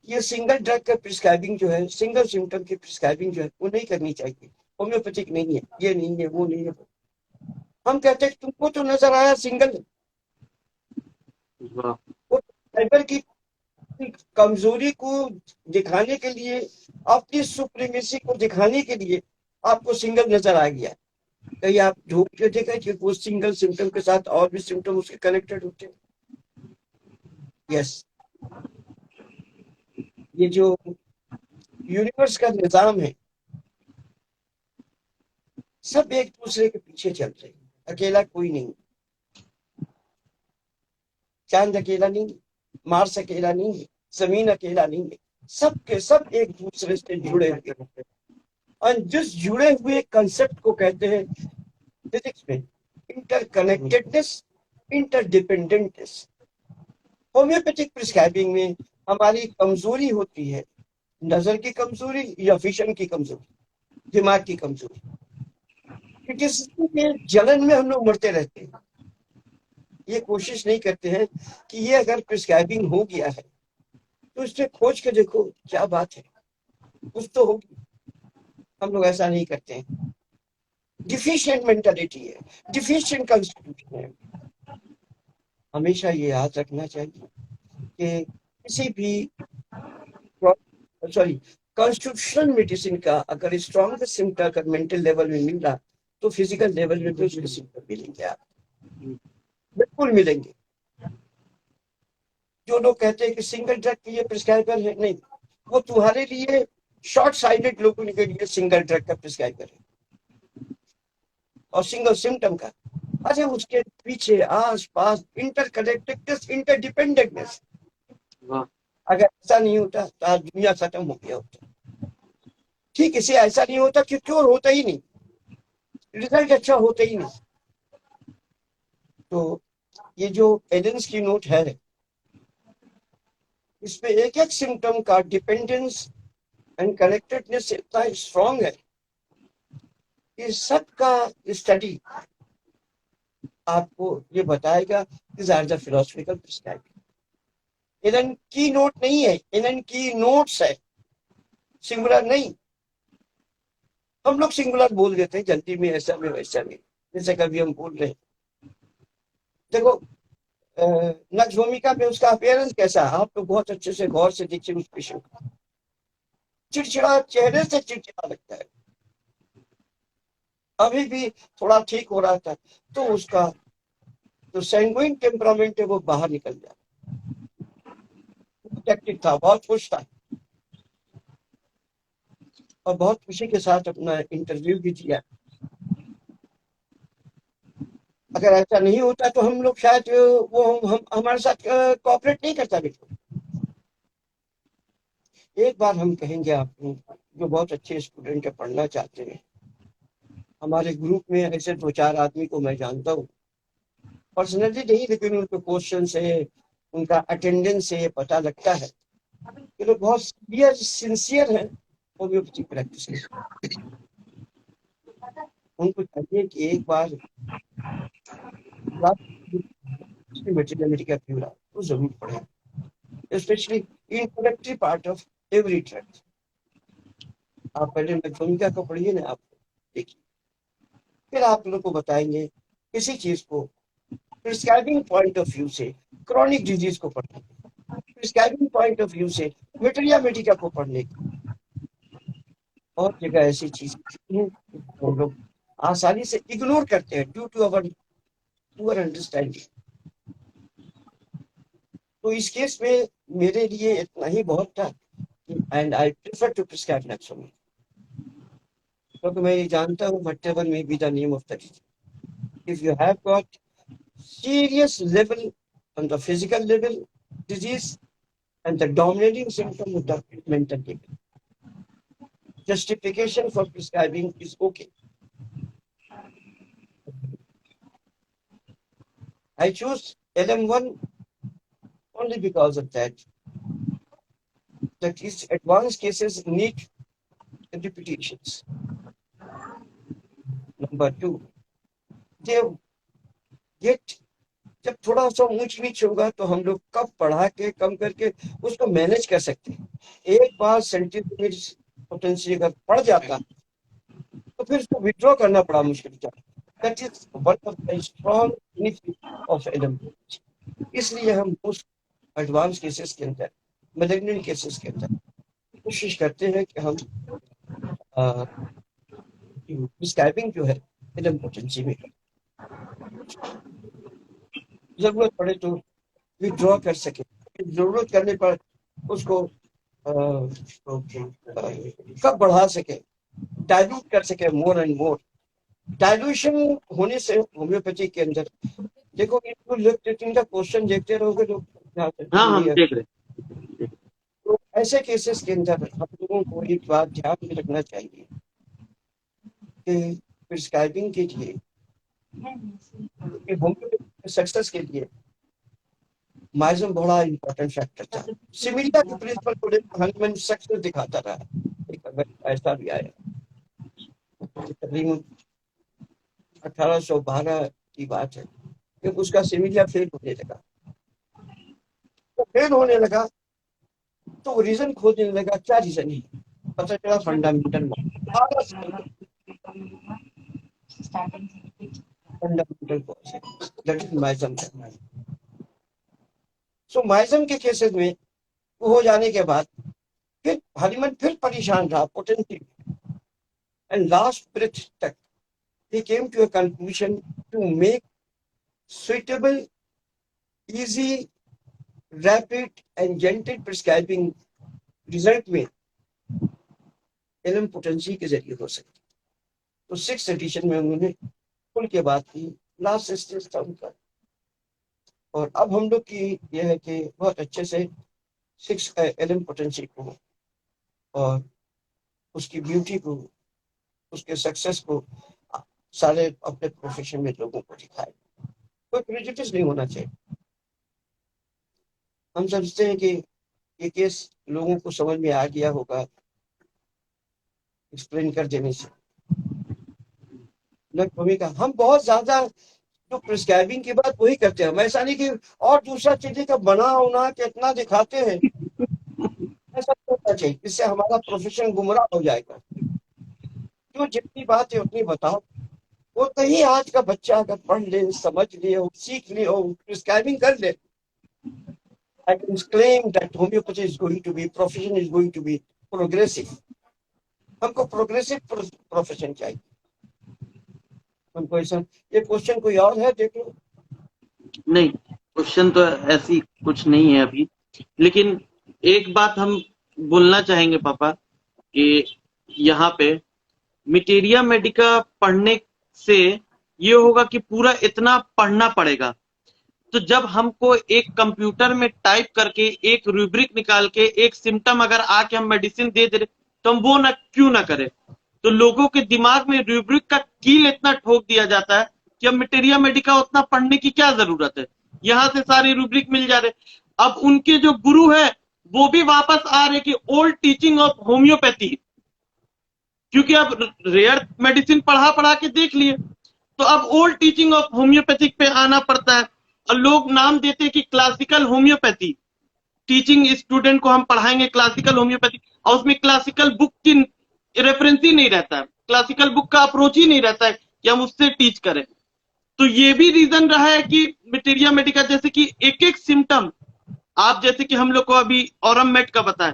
B: ये सिंगल ड्रग का प्रिस्क्राइबिंग जो है, सिंगल सिम्टम की प्रिस्क्राइबिंग जो है वो नहीं करनी चाहिए, होम्योपैथिक नहीं है, ये नहीं है, वो नहीं है। हम कहते हैं तुमको तो नजर आया सिंगल, वो फाइबर की कमजोरी को दिखाने के लिए, अपनी सुप्रीमेसी को दिखाने के लिए आपको सिंगल नजर आ गया। कहीं आप ढूंढ के देखा कि वो सिंगल सिम्टम के साथ और भी सिम्टम उसके कनेक्टेड होते हैं। यस, ये जो यूनिवर्स का निजाम है, सब एक दूसरे के पीछे चल रहे हैं, अकेला कोई नहीं। चांद अकेला नहीं, मार्स अकेला नहीं है, जमीन अकेला नहीं है, सब के सब एक दूसरे से जुड़े हुए हैं। और जिस जुड़े हुए कंसेप्ट को कहते हैं फिजिक्स में इंटरकनेक्टेडनेस, इंटरडिपेंडेंटनेस। होम्योपैथिक प्रिस्क्राइबिंग में हमारी कमजोरी होती है नजर की कमजोरी या विजन की कमजोरी, दिमाग की कमजोरी। क्रिटिसिज्म के जलन में हम लोग मरते रहते हैं। ये कोशिश नहीं करते हैं कि ये अगर प्रिस्क्राइबिंग हो गया है तो इससे खोज के देखो क्या बात है, कुछ तो होगी। हम लोग ऐसा नहीं करते हैं। डिफिशिएंट मेंटालिटी है, डिफिशिएंट कॉन्स्टिट्यूशन है। हमेशा ये याद रखना चाहिए कि किसी भी कॉन्स्टिट्यूशनल मेडिसिन का अगर स्ट्रॉन्ग सिम्टम अगर मेंटल लेवल में मिल रहा तो फिजिकल लेवल में भी उसके सिम्टम मिलेंगे, आप बिल्कुल मिलेंगे। जो लोग कहते हैं कि सिंगल ड्रग के लिए प्रिस्क्राइबर है, नहीं, वो तुम्हारे लिए शॉर्ट साइडेड लोगों के लिए सिंगल ड्रग का प्रिस्क्राइबर है और सिंगल सिम्टम का। अच्छा, उसके पीछे आस पास इंटरकनेक्टेडनेस, इंटरडिपेंडेंटनेस, अगर ऐसा नहीं होता तो आज दुनिया खत्म हो गया होता। ठीक, इसे ऐसा नहीं होता कि क्योर होता ही नहीं, रिजल्ट अच्छा होता ही नहीं। तो ये जो एलेंस की नोट है इसमें एक एक सिम्टम का डिपेंडेंस एंड कनेक्टेडनेस इतना स्ट्रॉन्ग है कि सबका स्टडी आपको ये बताएगा कि द फिलोसफिकल प्रिस्क्राइबिंग। एलन की नोट नहीं है, एलन की नोट्स है, सिंगुलर नहीं। हम लोग सिंगुलर बोल देते हैं जल्दी में, ऐसा में वैसा में, जैसे कभी हम बोल रहे हैं। देखो नक्श भूमिका में उसका अपीयरेंस कैसा है, आप तो बहुत अच्छे से गौर से देखिए उस पेशेंट को, चिड़चिड़ा, चेहरे से चिड़चिड़ा लगता है। अभी भी थोड़ा ठीक हो रहा था तो उसका जो सैंग्विन टेम्परामेंट है वो बाहर निकल गया। एक्टिव था, बहुत खुश था और बहुत खुशी के साथ अपना इंटरव्यू भी दिया। अगर ऐसा नहीं होता तो हम लोग शायद वो हम हमारे साथ कोऑपरेट नहीं करता। बिल्कुल एक बार हम कहेंगे आपको जो बहुत अच्छे स्टूडेंट है, पढ़ना चाहते हैं, हमारे ग्रुप में ऐसे 2-4 आदमी को मैं जानता हूँ पर्सनली नहीं, लेकिन उनके क्वेश्चन से, उनका अटेंडेंस से ये पता लगता है कि लोग बहुत सिंसियर हैं होम्योपैथी प्रैक्टिस। उनको चाहिए कि एक बार मेडिकल ब्यूरो तो जरूर पढ़े, specially introductory part of every drug. आप पहले भूमिका को पढ़िए ना, आप देखिए, फिर आप लोग को बताएंगे किसी चीज को प्रिस्क्राइबिंग पॉइंट ऑफ व्यू से क्रॉनिक डिजीज को पढ़ने, प्रिस्क्राइबिंग पॉइंट ऑफ व्यू से मेटेरिया मेडिका को पढ़ने की। और जगह ऐसी चीज हम लोग आसानी से इग्नोर करते हैं due to our poor understanding. तो इस केस में मेरे लिए इतना ही बहुत था, and I prefer to prescribe Naxomed, क्योंकि मैं ये जानता हूँ whatever may be the name of the disease, if you have got serious level on the physical level disease and the dominating symptom of the mental level, justification for prescribing is okay. I choose LM1 only because of that. That is, advanced cases need repetitions. Number 2, they get, जब थोड़ा सा ऊंच नीच होगा तो हम लोग कब बढ़ा के कम करके उसको मैनेज कर सकते हैं। एक बार सेंटीमीटर पोटेंशियल अगर बढ़ जाता तो फिर उसको विड्रॉ करना बड़ा मुश्किल था। That is one of the strong benefit of LM. इसलिए हम उस एडवांस केसेस के अंदर, मैलिग्नेंट केसेस के अंदर कोशिश करते हैं कि हम प्रिस्क्राइबिंग जो है एलएम पोटेंसी में जरूरत पड़े तो विड्रॉ कर सके, जरूरत करने पर उसको कब बढ़ा सके, डाइल्यूट कर सके मोर एंड मोर। डाइल्यूशन होने से होम्योपैथी के अंदर देखो, इनको इनका क्वेश्चन देखते रहोगे तो
A: हम देख रहे।
B: तो ऐसे केसेस के अंदर हम लोगों को एक बात ध्यान में रखना चाहिए के प्रिस्क्राइबिंग के लिए, होम्योपैथी सक्सेस के लिए माइजम बड़ा इंपॉर्टेंट फैक्टर था। सिमिलिया के प्रिंसिपल को हनीमैन सक्सेस दिखाता रहा। एक अगर ऐसा भी आया तकरीबन 1812 की बात है कि उसका सिमिलिया फेल होने लगा। तो फेल होने लगा तो रीजन खोजने लगा, क्या रीजन है? पता चला फंडामेंटल कॉज है, that is miasm. So miasm के केसेस में हो जाने के बाद फिर हनीमैन फिर परेशान रहा पोटेंशियल, एंड लास्ट ब्रेथ तक he came to a conclusion to make suitable, easy, rapid and gentle prescribing result में एलम पोटेंसी के जरिए हो सकती। तो 6th एडिशन में उन्होंने खुल के बात की, लास्ट स्टेज था उनका। और अब हम लोग की यह है कि बहुत अच्छे से 6 एलम पोटेंसी को और उसकी ब्यूटी को, उसके सक्सेस को सारे अपने प्रोफेशन में लोगों को दिखाए। कोई प्रेजुडिस नहीं होना चाहिए। हम समझते हैं कि ये केस लोगों को समझ में आ गया होगा एक्सप्लेन कर देने से। भूमिका हम बहुत ज्यादा जो प्रिस्क्राइबिंग की बात वही करते हैं, हम ऐसा नहीं कि और दूसरा चीजें का बना उना के इतना दिखाते हैं, ऐसा होना चाहिए। इससे हमारा प्रोफेशन गुमराह हो जाएगा। जो जितनी बात है उतनी बताओ, वो कहीं आज का बच्चा अगर पढ़ ले, समझ ले, सीख ले और प्रिस्क्राइबिंग कर ले, I can claim that homeopathy is going to be, profession is going to be progressive. हमको प्रोग्रेसिव प्रोफेशन चाहिए। हमको ऐसा, ये क्वेश्चन कोई और है देख लो।
A: नहीं, क्वेश्चन तो ऐसी कुछ नहीं है अभी, लेकिन एक बात हम बोलना चाहेंगे पापा कि यहाँ पे मिटेरिया मेडिका पढ़ने से ये होगा कि पूरा इतना पढ़ना पड़ेगा। तो जब हमको एक कंप्यूटर में टाइप करके एक रूब्रिक निकाल के एक सिम्टम अगर आके हम मेडिसिन दे दे तो हम वो क्यों ना करें। तो लोगों के दिमाग में रूब्रिक का कील इतना ठोक दिया जाता है कि अब मिटेरिया मेडिका उतना पढ़ने की क्या जरूरत है, यहाँ से सारे रूब्रिक मिल जा रहे। अब उनके जो गुरु है वो भी वापस आ रहे कि ओल्ड टीचिंग ऑफ होम्योपैथी, क्योंकि अब रेयर मेडिसिन पढ़ा के देख लिए, तो अब ओल्ड टीचिंग ऑफ होम्योपैथिक पे आना पड़ता है। और लोग नाम देते हैं कि क्लासिकल होम्योपैथी टीचिंग स्टूडेंट को हम पढ़ाएंगे क्लासिकल होम्योपैथी, और उसमें क्लासिकल बुक की रेफरेंस ही नहीं रहता है, क्लासिकल बुक का अप्रोच ही नहीं रहता है कि हम उससे टीच करें। तो ये भी रीजन रहा है कि मिटेरिया मेडिका जैसे कि एक एक सिम्टम, आप जैसे कि हम लोग को अभी औरम मेट का बताएं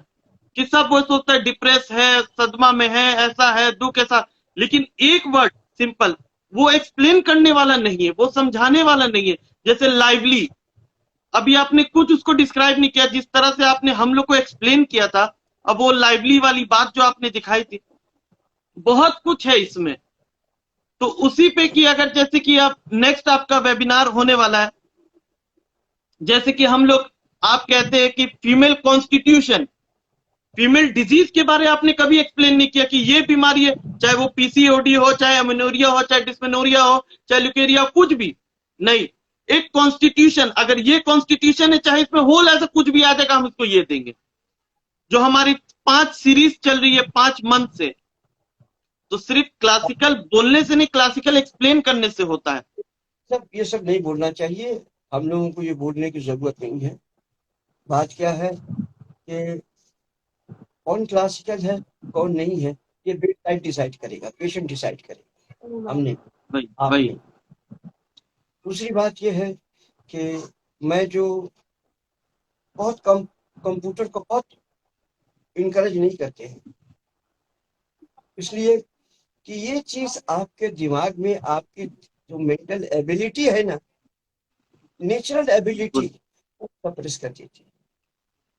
A: कि सब वो सोचता है डिप्रेस है, सदमा में है, ऐसा है, दुख ऐसा, लेकिन एक वर्ड सिंपल वो एक्सप्लेन करने वाला नहीं है, वो समझाने वाला नहीं है। जैसे लाइवली, अभी आपने कुछ उसको डिस्क्राइब नहीं किया जिस तरह से आपने हम लोग को एक्सप्लेन किया था। अब वो लाइवली वाली बात जो आपने दिखाई थी, बहुत कुछ है इसमें। तो उसी पे कि अगर जैसे कि आप नेक्स्ट आपका वेबिनार होने वाला है, जैसे कि हम लोग आप कहते हैं कि फीमेल कॉन्स्टिट्यूशन, फीमेल डिजीज के बारे आपने कभी एक्सप्लेन नहीं किया कि ये बीमारी है, चाहे वो पीसीओडी हो, चाहे अमेनोरिया हो, चाहे डिस्मेनोरिया हो, चाहे ल्यूकेरिया, कुछ भी नहीं। एक कॉन्स्टिट्यूशन, अगर ये कॉन्स्टिट्यूशन है, चाहे इसमें होल ऐसा कुछ भी आ जाएगा, हम इसको ये देंगे। जो हमारी 5 सीरीज चल रही है 5 मंथ से, तो सिर्फ क्लासिकल बोलने से नहीं, क्लासिकल एक्सप्लेन करने से होता है।
B: सब ये सब नहीं बोलना चाहिए, हम लोगों को ये बोलने की जरूरत नहीं है। बात क्या है कि कौन क्लासिकल है कौन नहीं है, ये बेड टाइप डिसाइड करेगा, पेशेंट डिसाइड करेगा, हम नहीं, आप नहीं। दूसरी बात ये है कि मैं जो बहुत कम कंप्यूटर को बहुत इनकरेज नहीं करते हैं, इसलिए कि ये चीज आपके दिमाग में, आपकी जो मेंटल एबिलिटी है ना, नेचुरल एबिलिटी, वो सप्रेस कर देती है।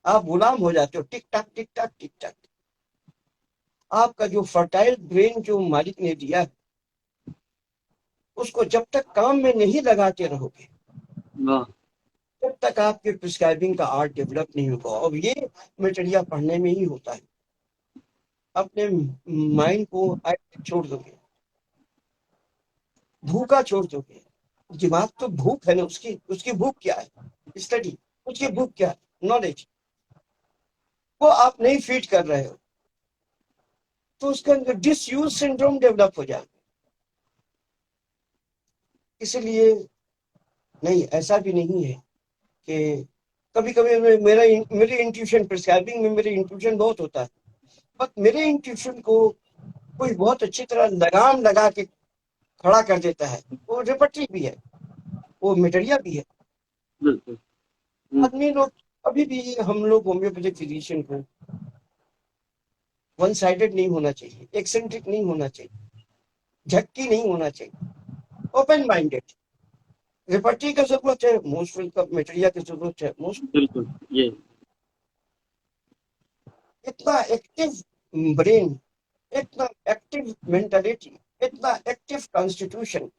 B: आप गुलाम हो जाते हो, टिक टाक टिक टाक टिक टाक। आपका जो फर्टाइल ब्रेन जो मालिक ने दिया है, उसको जब तक काम में नहीं लगाते रहोगे, तब तक आपके प्रिस्क्राइबिंग का आर्ट डेवलप नहीं होगा। और ये मटेरियल पढ़ने में ही होता है। अपने माइंड को छोड़ दोगे, भूखा छोड़ दोगे, दिमाग तो भूख है ना, उसकी भूख क्या है? स्टडी। उसकी भूख क्या है? नॉलेज। वो आप नहीं फीड कर रहे हो तो उसके अंदर डिसयूज सिंड्रोम डेवलप हो जाएगा। इसलिए नहीं, ऐसा भी नहीं है कि कभी कभी मेरे इंट्यूशन प्रिस्क्राइबिंग में मेरे इंट्यूशन बहुत होता है, बट मेरे इंट्यूशन को कोई बहुत अच्छी तरह लगाम लगा के खड़ा कर देता है। वो रेपटरी भी है, वो मेटेरिया भी है।
A: बिल्कुल।
B: आदमी लोग अभी भी, हम लोग होम्योपैथिक फिजिशियन को वन साइडेड नहीं होना चाहिए, एक्सेंट्रिक नहीं होना चाहिए, झक्की नहीं होना चाहिए, ओपन माइंडेड। रेपटरी की जरूरत है, मोस्ट वेलकम मेटेरिया की जरूरत है, मोस्ट।
A: बिल्कुल ये
B: इतना एक्टिव ब्रेन, इतना एक्टिव मेंटालिटी, इतना एक्टिव कॉन्स्टिट्यूशन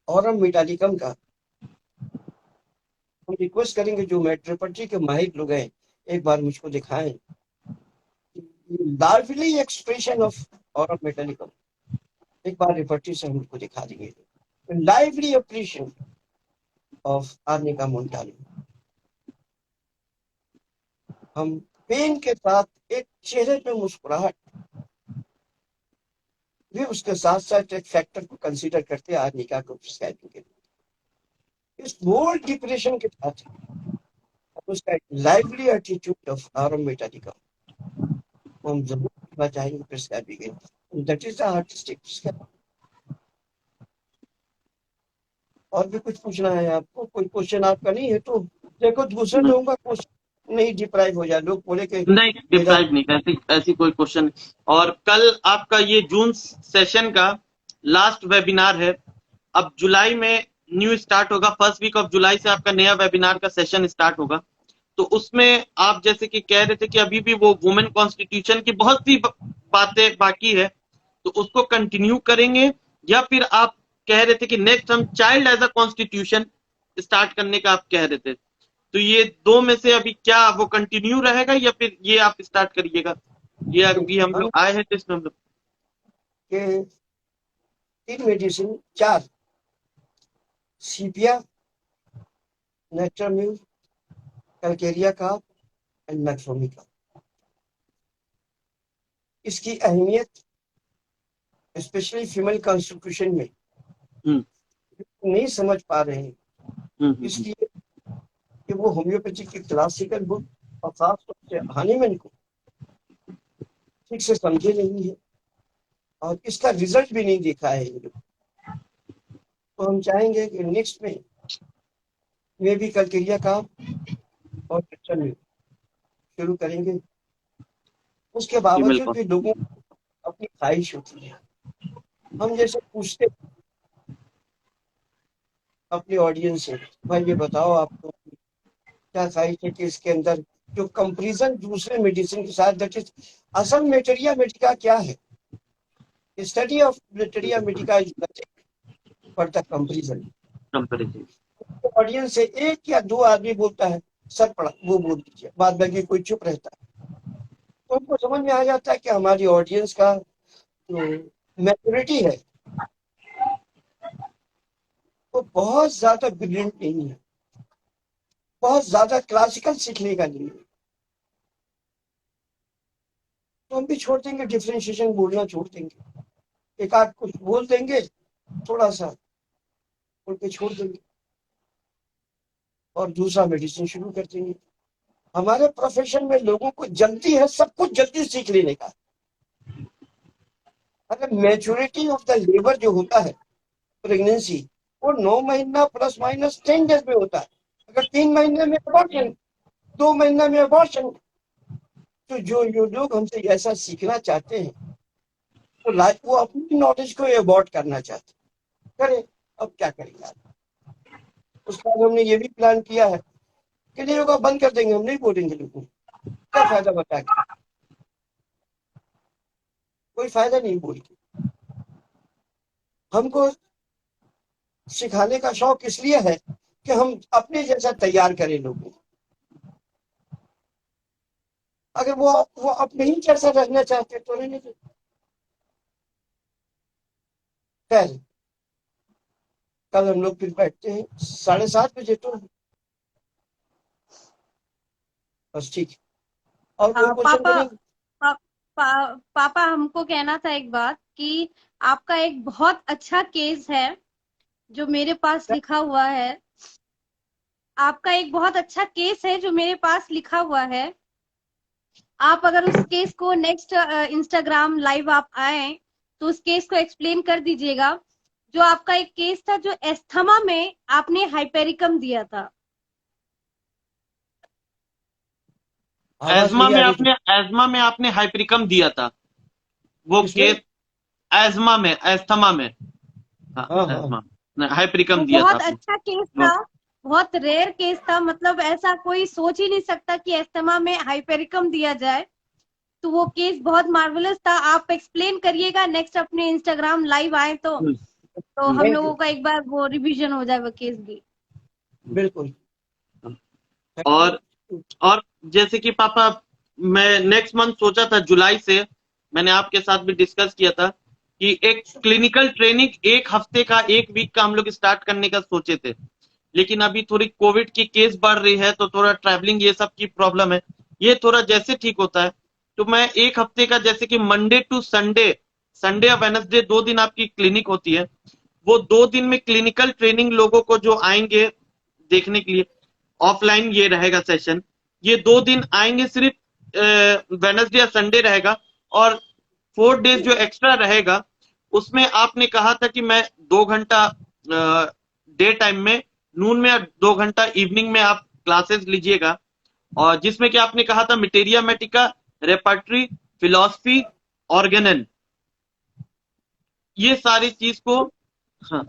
B: ऑरम मेटालिकम का। हम रिक्वेस्ट करेंगे जो मेट्रोपैथी के माहिर लोग हैं, एक बार मुझको दिखाएं largely expression of Aurum metallicum. एक बार रेपटरी से हमको दिखा देंगे लाइवली अप्रिशिएशन ऑफ आर्निका मोंटानी। हम पेन के साथ एक चेहरे पे मुस्कुराहट भी उसके साथ साथ एक फैक्टर को कंसीडर करते हैं आर्निका को प्रिस्क्राइबिंग के लिए। इस बोल्ड डिप्रेशन के साथ उसका एक lively attitude of arm metallicum हम जरूर करना चाहेंगे प्रिस्क्राइबिंग के। That is the artistic prescribing. और भी कुछ पूछना है आपको? कोई क्वेश्चन आपका नहीं है तो देखो, दूसरे लोगों का क्वेश्चन नहीं डिप्राइव हो जाए, लोग बोले कि
A: नहीं,
B: मेरा
A: डिप्राइव नहीं, ऐसी ऐसी कोई क्वेश्चन नहीं। और कल आपका ये जून सेशन का लास्ट वेबिनार है। अब जुलाई में न्यू स्टार्ट होगा, फर्स्ट वीक ऑफ जुलाई से आपका नया वेबिनार का सेशन स्टार्ट होगा। तो उसमें आप जैसे कि कह रहे थे कि अभी भी वो वुमेन कॉन्स्टिट्यूशन की बहुत सी बातें बाकी है, तो उसको कंटिन्यू करेंगे, या फिर आप कह रहे थे कि नेक्स्ट हम child as a constitution start करने का आप कह रहे थे। तो ये दो में से अभी क्या वो कंटिन्यू रहेगा या फिर ये आप स्टार्ट करिएगा? ये अभी हम लोग आए हैं तो इसमें हम लोग
B: के 3 मेडिसिन, 4 सीपिया, नेट्राम्यूर, कैलकेरिया का एंड मेटफोर्मिका। इसकी अहमियत स्पेशली फीमेल कॉन्स्टिट्यूशन में
A: हम्म,
B: नहीं समझ पा रहे हैं,
A: हम्म,
B: इसलिए कि वो होम्योपैथी की क्लासिकल बुक और खासतौर से हानीमैन को ठीक से समझे नहीं है और इसका रिजल्ट भी नहीं देखा है ये लोग। तो हम चाहेंगे कि नेक्स्ट में ये भी कैलकेरिया का और नेट्राम्यूर शुरू करेंगे। उसके
A: फीमेल
B: बावजूद
A: को।
B: भी लोगों को अपनी ख्वाहिश होती है। हम जैसे पूछते अपने ऑडियंस से, भाई ये बताओ आपको क्या ख्वाहिश है कि इसके अंदर जो कंपेरिजन दूसरे मेडिसिन के साथ, दैट इज असल मेटेरिया मेडिका क्या है, study of materia medica is nothing for the comparison.
A: Comparison.
B: Audience से 1 या 2 आदमी बोलता है सर पढ़ा, वो बोल दीजिए, बाद बाकी कोई चुप रहता है। तो हमको समझ में आ जाता है कि हमारी ऑडियंस का जो मैच्योरिटी है वो बहुत ज्यादा ब्रिलियंट नहीं है, बहुत ज्यादा क्लासिकल सीखने का नहीं है। तो हम भी छोड़ देंगे डिफ्रेंशिएशन, बोलना छोड़ देंगे, एक आध कुछ बोल देंगे, थोड़ा सा बोल के छोड़ देंगे और दूसरा मेडिसिन शुरू कर देंगे। हमारे प्रोफेशन में लोगों को जल्दी है सब कुछ जल्दी सीख लेने का। अगर मैच्योरिटी ऑफ द लेबर जो होता है प्रेगनेंसी, वो 9 महीना प्लस माइनस 10 डेज में होता है। अगर 3 महीने में अबॉर्शन, 2 महीना में अबॉर्शन, तो जो लोग हमसे ऐसा सीखना चाहते हैं तो वो अपनी नॉलेज को एबॉर्ट करना चाहते हैं। करें, अब क्या करेंगे? उसके बाद हमने ये भी प्लान किया है कि नहीं होगा बंद कर देंगे, हम नहीं बोलेंगे लोगों को, क्या फायदा बता के, कोई फायदा नहीं बोल के। हमको सिखाने का शौक इसलिए है कि हम अपने जैसा तैयार करें लोगों को। अगर वो अपने ही जैसा रहना चाहते तो रहने दो। खैर, कल हम लोग फिर बैठते हैं 7:30 बजे तो बस, ठीक है। और कोई क्वेश्चन तो
C: पापा
B: नहीं?
C: पापा हमको कहना था एक बात कि आपका एक बहुत अच्छा केस है जो मेरे पास लिखा हुआ है। आपका एक बहुत अच्छा केस है जो मेरे पास लिखा हुआ है। आप अगर उस केस को नेक्स्ट इंस्टाग्राम लाइव आप आए तो उस केस को एक्सप्लेन कर दीजिएगा। जो आपका एक केस था जो एस्थमा में आपने हाइपेरिकम दिया था।
B: आवाज नहीं आ रही थी।
A: एज्मा में आपने हाइपरिकम दिया था, वो
B: किसमें?
A: केस एज्मा में, एस्थमा में। हाँ,
B: हाँ हाँ।
A: एज्मा हाइपरिकम
C: वो
A: दिया था
C: बहुत
A: आपने।
C: अच्छा केस
A: वो
C: था, बहुत रेयर केस था। मतलब ऐसा कोई सोच ही नहीं सकता कि एस्थमा में हाइपेरिकम दिया जाए। तो वो केस बहुत मार्वलस था। आप एक्सप्लेन करिएगा नेक्स्ट अपने इंस्टाग्राम लाइव आए
A: हम्म,
C: तो हम
A: हम्म,
B: थैंक
C: लोगों
B: यू।
C: का एक बार वो रिवीजन हो जाए वो केस भी।
B: बिल्कुल।
A: और और जैसे कि पापा, मैं नेक्स्ट मंथ सोचा था जुलाई से, मैंने आपके साथ भी डिस्कस किया था कि एक क्लिनिकल ट्रेनिंग 1 हफ्ते का, 1 वीक का हम लोग स्टार्ट करने का सोचे थे। लेकिन अभी थोड़ी कोविड की केस बढ़ रही है तो थोड़ा ट्रैवलिंग ये सब की प्रॉब्लम है। ये थोड़ा जैसे ठीक होता है तो मैं 1 हफ्ते का, जैसे कि मंडे टू संडे, संडे या वेनसडे 2 दिन आपकी क्लिनिक होती है, वो 2 दिन में क्लिनिकल ट्रेनिंग लोगों को जो आएंगे देखने के लिए, ऑफलाइन ये रहेगा सेशन। ये 2 दिन आएंगे, सिर्फ वेनसडे या संडे रहेगा। और 4 डेज जो एक्स्ट्रा रहेगा उसमें आपने कहा था कि मैं 2 घंटा डे टाइम में, नून में, और 2 घंटा इवनिंग में आप क्लासेस लीजिएगा। और जिसमें कि आपने कहा था मटेरिया मेटिका, रेपर्टरी, फिलोसफी, ऑर्गेनन, ये सारी चीज को। हाँ,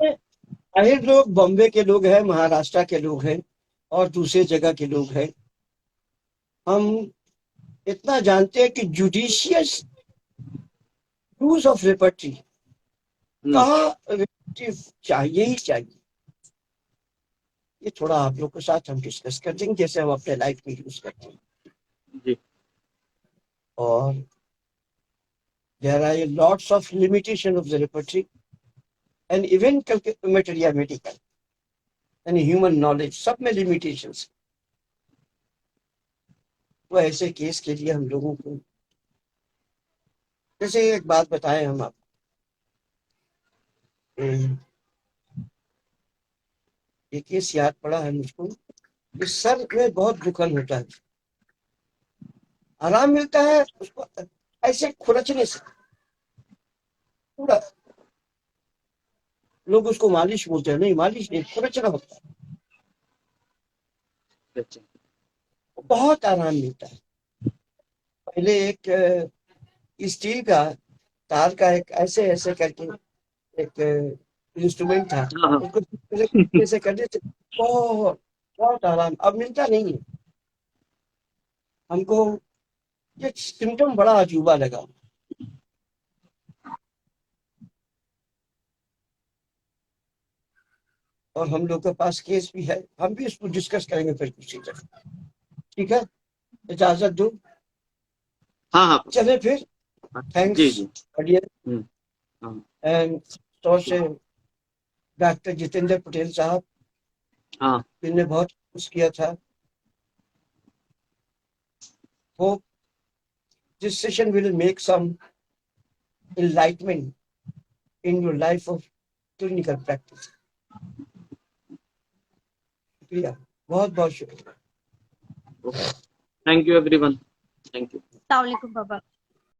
B: अहिर लोग बॉम्बे के लोग हैं, महाराष्ट्र के लोग हैं और दूसरे जगह के लोग हैं। हम इतना जानते हैं कि जुडिशियस यूज ऑफ लिबर्टी कहाँ चाहिए ही चाहिए। ये थोड़ा आप लोग के साथ हम डिस्कस कर देंगे जैसे हम अपने लाइफ में यूज करते हैं।
A: जी,
B: और there are lots of limitation of the repertory and even materia medical and human knowledge, सब में limitations। तो ऐसे केस के लिए हम लोगों को, जैसे एक बात बताएं हम आप, एक केस याद पड़ा है मुझको कि सर में बहुत दुखन होता है, आराम मिलता है उसको ऐसे खुरचने से पूरा। लोग उसको मालिश बोलते हैं, नहीं मालिश नहीं, खुरचना होता है,
A: अच्छा,
B: बहुत आराम मिलता है। पहले एक स्टील का तार का एक ऐसे ऐसे करके एक इंस्ट्रूमेंट था,
A: हाँ हाँ।
B: उसको ऐसे करने से बहुत बहुत आराम अब मिलता नहीं है हमको। ये सिम्टम बड़ा अजूबा लगा। और हम लोग के पास केस भी है, हम भी इसको डिस्कस करेंगे फिर किसी तरह। ठीक है, इजाजत दो,
A: हाँ हाँ
B: चले फिर।
A: जी
B: थैंक्स
A: जी।
B: अडियर
A: हाँ
B: एंड तो से डॉक्टर जितेंद्र पटेल साहब,
A: हाँ।
B: जिनने बहुत कुछ किया था। Hope this session will make some enlightenment in your life of clinical practice। शुक्रिया, बहुत बहुत शुक्रिया।
A: Thank you everyone, thank you.
C: अस्सलाम वालेकुम पापा।